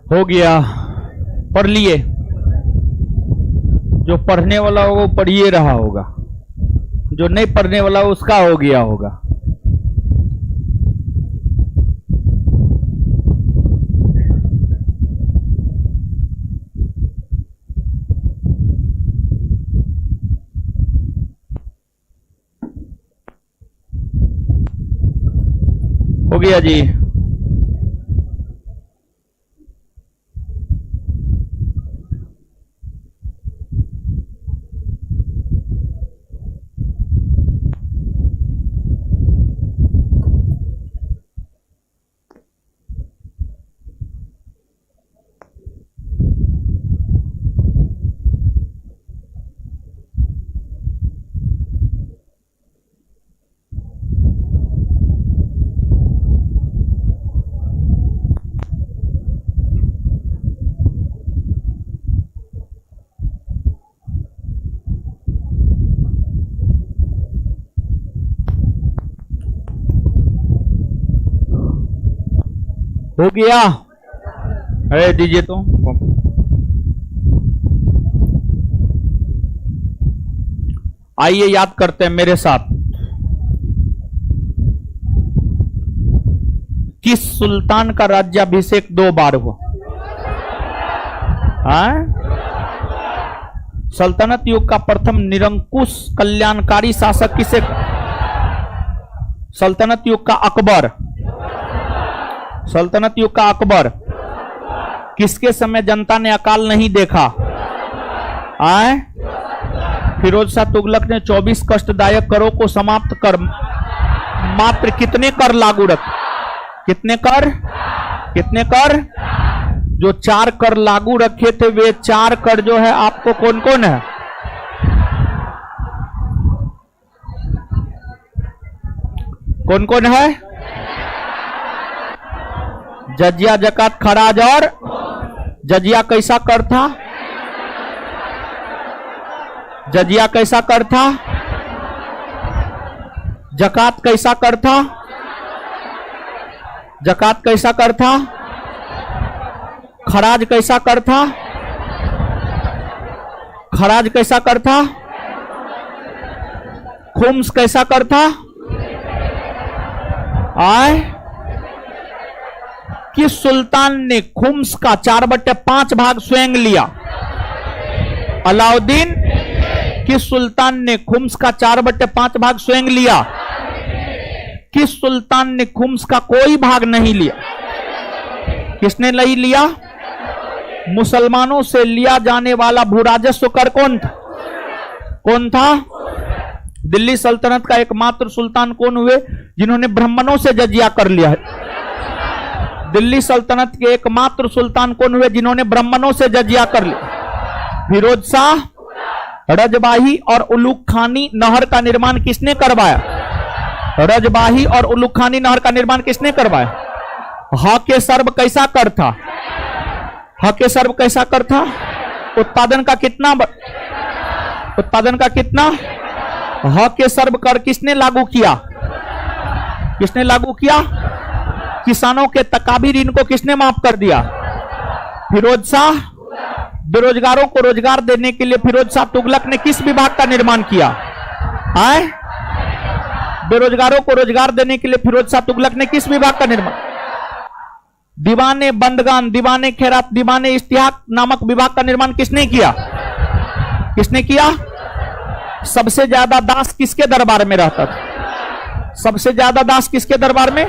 हो गया, पढ़ लिए। जो पढ़ने वाला होगा वो पढ़िए रहा होगा, जो नहीं पढ़ने वाला उसका हो गया होगा। हो गया जी। हो गया, अरे दीजिए तो। आइए याद करते हैं मेरे साथ। किस सुल्तान का राज्याभिषेक 2 बार हुआ? सल्तनत युग का प्रथम निरंकुश कल्याणकारी शासक किसे? सल्तनत युग का अकबर। सल्तनत युग का अकबर। किसके समय जनता ने अकाल नहीं देखा? फिरोज शाह तुगलक ने 24 कष्टदायक करों को समाप्त कर मात्र कितने कर लागू रखे? कितने कर? कितने कर? जो 4 कर लागू रखे थे वे 4 कर जो है आपको कौन कौन है? कौन कौन है? जजिया, जकात, खराज और जजिया कैसा कर था? जजिया कैसा कर था? जकात कैसा कर था? जकात कैसा कर था? खराज कैसा कर था? खराज कैसा कर था? खुम्स कैसा कर था? किस सुल्तान ने खुम्स का 4/5 भाग स्वयं लिया? अलाउद्दीन। किस सुल्तान ने खुम्स का 4/5 भाग स्वयं लिया? किस सुल्तान ने खुम्स का कोई भाग नहीं लिया? किसने नहीं लिया? मुसलमानों से लिया जाने वाला भूराजस्व कर कौन था? कौन था? दिल्ली सल्तनत का एकमात्र सुल्तान कौन हुए जिन्होंने ब्राह्मणों से जजिया कर लिया है? दिल्ली सल्तनत के एकमात्र सुल्तान कौन हुए जिन्होंने ब्राह्मणों से जजिया कर लिया? फिरोज शाह। रजबाही और उलूग खानी नहर का निर्माण किसने करवाया? रजबाही और उलूग खानी नहर का निर्माण किसने करवाया? हाके सर्ब कैसा कर था? हाके सर्ब कैसा कर था? उत्पादन का कितना उत्पादन का कितना? हाके सर्ब कर किसने लागू किया? किसने लागू किया? किसानों के तकाबी ऋण को किसने माफ कर दिया? फिरोज शाह। बेरोजगारों को रोजगार देने के लिए फिरोज शाह तुगलक ने किस विभाग का निर्माण किया? बेरोजगारों को रोजगार देने के लिए फिरोज शाह तुगलक ने किस विभाग का निर्माण? दीवाने बंदगान, दीवाने खैरात, दीवाने इश्तिहाक नामक विभाग का निर्माण किसने किया? किसने किया? सबसे ज्यादा दास किसके दरबार में रहता था? सबसे ज्यादा दास किसके दरबार में?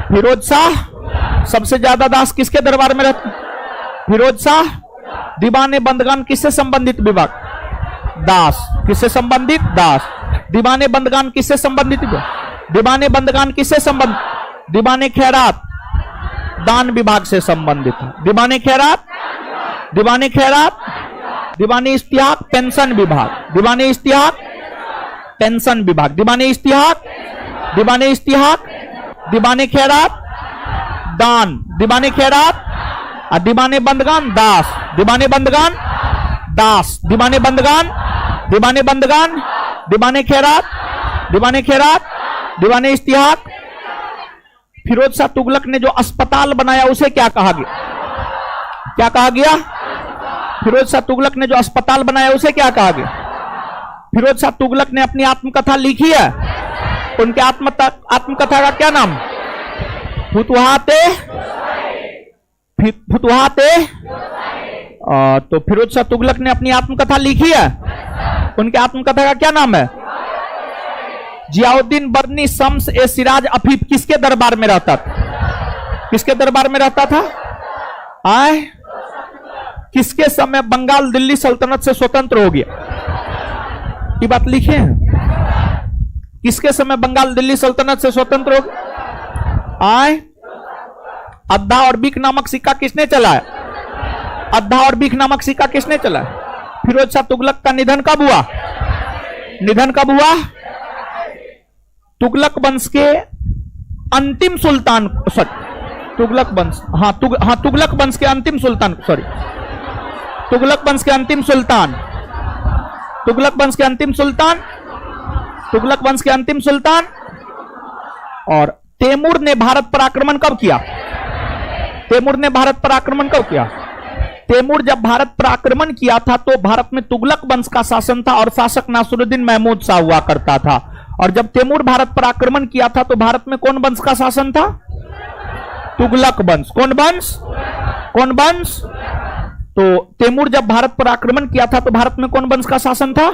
फिरोज शाह। सबसे ज्यादा दास किसके दरबार में रहता? फिरोज शाह। दीवाने बंदगान किससे संबंधित विभाग? दास। किससे संबंधित? दास। दीवाने बंदगान किससे संबंधित? दीवाने बंदगान किससे संबंधित? दीवाने खैरात दान विभाग से संबंधित है। दीवाने खैरात, दीवाने खैरात, दीवाने इश्तिहाक पेंशन विभाग, दीवाने इश्तिहाक पेंशन विभाग, दीवाने इश्तिहाक, दीवाने इश्तिहाक, दीवाने खैरात दान, दीवाने खैरात, दीवाने बंदगान दास, दीवाने बंदगान दास, दीवाने बंदगान, दीवाने बंदगान, दीवाने खैरात, दीवाने खैरात, दीवाने इश्तिहाक। फिरोज शाह तुगलक ने जो अस्पताल बनाया उसे क्या कहा गया? क्या कहा गया? फिरोज शाह तुगलक ने जो अस्पताल बनाया उसे क्या कहा गया? फिरोज शाह तुगलक ने अपनी आत्मकथा लिखी है, उनके आत्मकथा का क्या नाम? फुतुहाते फुतुहाते। तो फिरोज शाह तुगलक ने अपनी आत्मकथा लिखी है, उनके आत्मकथा का क्या नाम है? जियाउद्दीन बर्नी शम्स ए सिराज अफीफ किसके दरबार में रहता था? किसके दरबार में रहता था? आए किसके समय बंगाल दिल्ली सल्तनत से स्वतंत्र हो गया? ये बात लिखे हैं। किसके समय बंगाल दिल्ली सल्तनत से स्वतंत्र हो गया? आए अद्धा और बीख नामक सिक्का किसने चलाया? अद्धा और बीख नामक सिक्का किसने चलाया? फिरोज शाह तुगलक का निधन कब हुआ? निधन कब हुआ? तुगलक वंश के अंतिम सुल्तान, तुगलक वंश, तुगलक वंश के अंतिम सुल्तान, तुगलक वंश के अंतिम सुल्तान, तुगलक वंश के अंतिम सुल्तान, तुगलक वंश के अंतिम सुल्तान। और तैमूर ने भारत पर आक्रमण कब किया? तैमूर ने भारत पर आक्रमण कब किया? तैमूर जब भारत पर आक्रमण किया था तो भारत में तुगलक वंश का शासन था और शासक नासिरुद्दीन महमूद शाह हुआ करता था। और जब तैमूर भारत पर आक्रमण किया था तो भारत में कौन वंश का शासन था? तुगलक वंश। कौन वंश? कौन वंश? तो तैमूर जब भारत पर आक्रमण किया था तो भारत में कौन वंश का शासन था?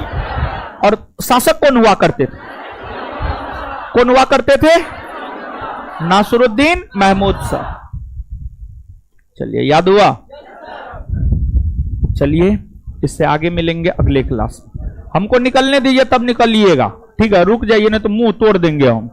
और शासक कौन हुआ करते थे? कौन हुआ करते थे? नासिरुद्दीन महमूद शाह। चलिए, याद हुआ? चलिए, इससे आगे मिलेंगे अगले क्लास में। हमको निकलने दीजिए तब निकलिएगा, ठीक है? रुक जाइए नहीं तो मुंह तोड़ देंगे हम।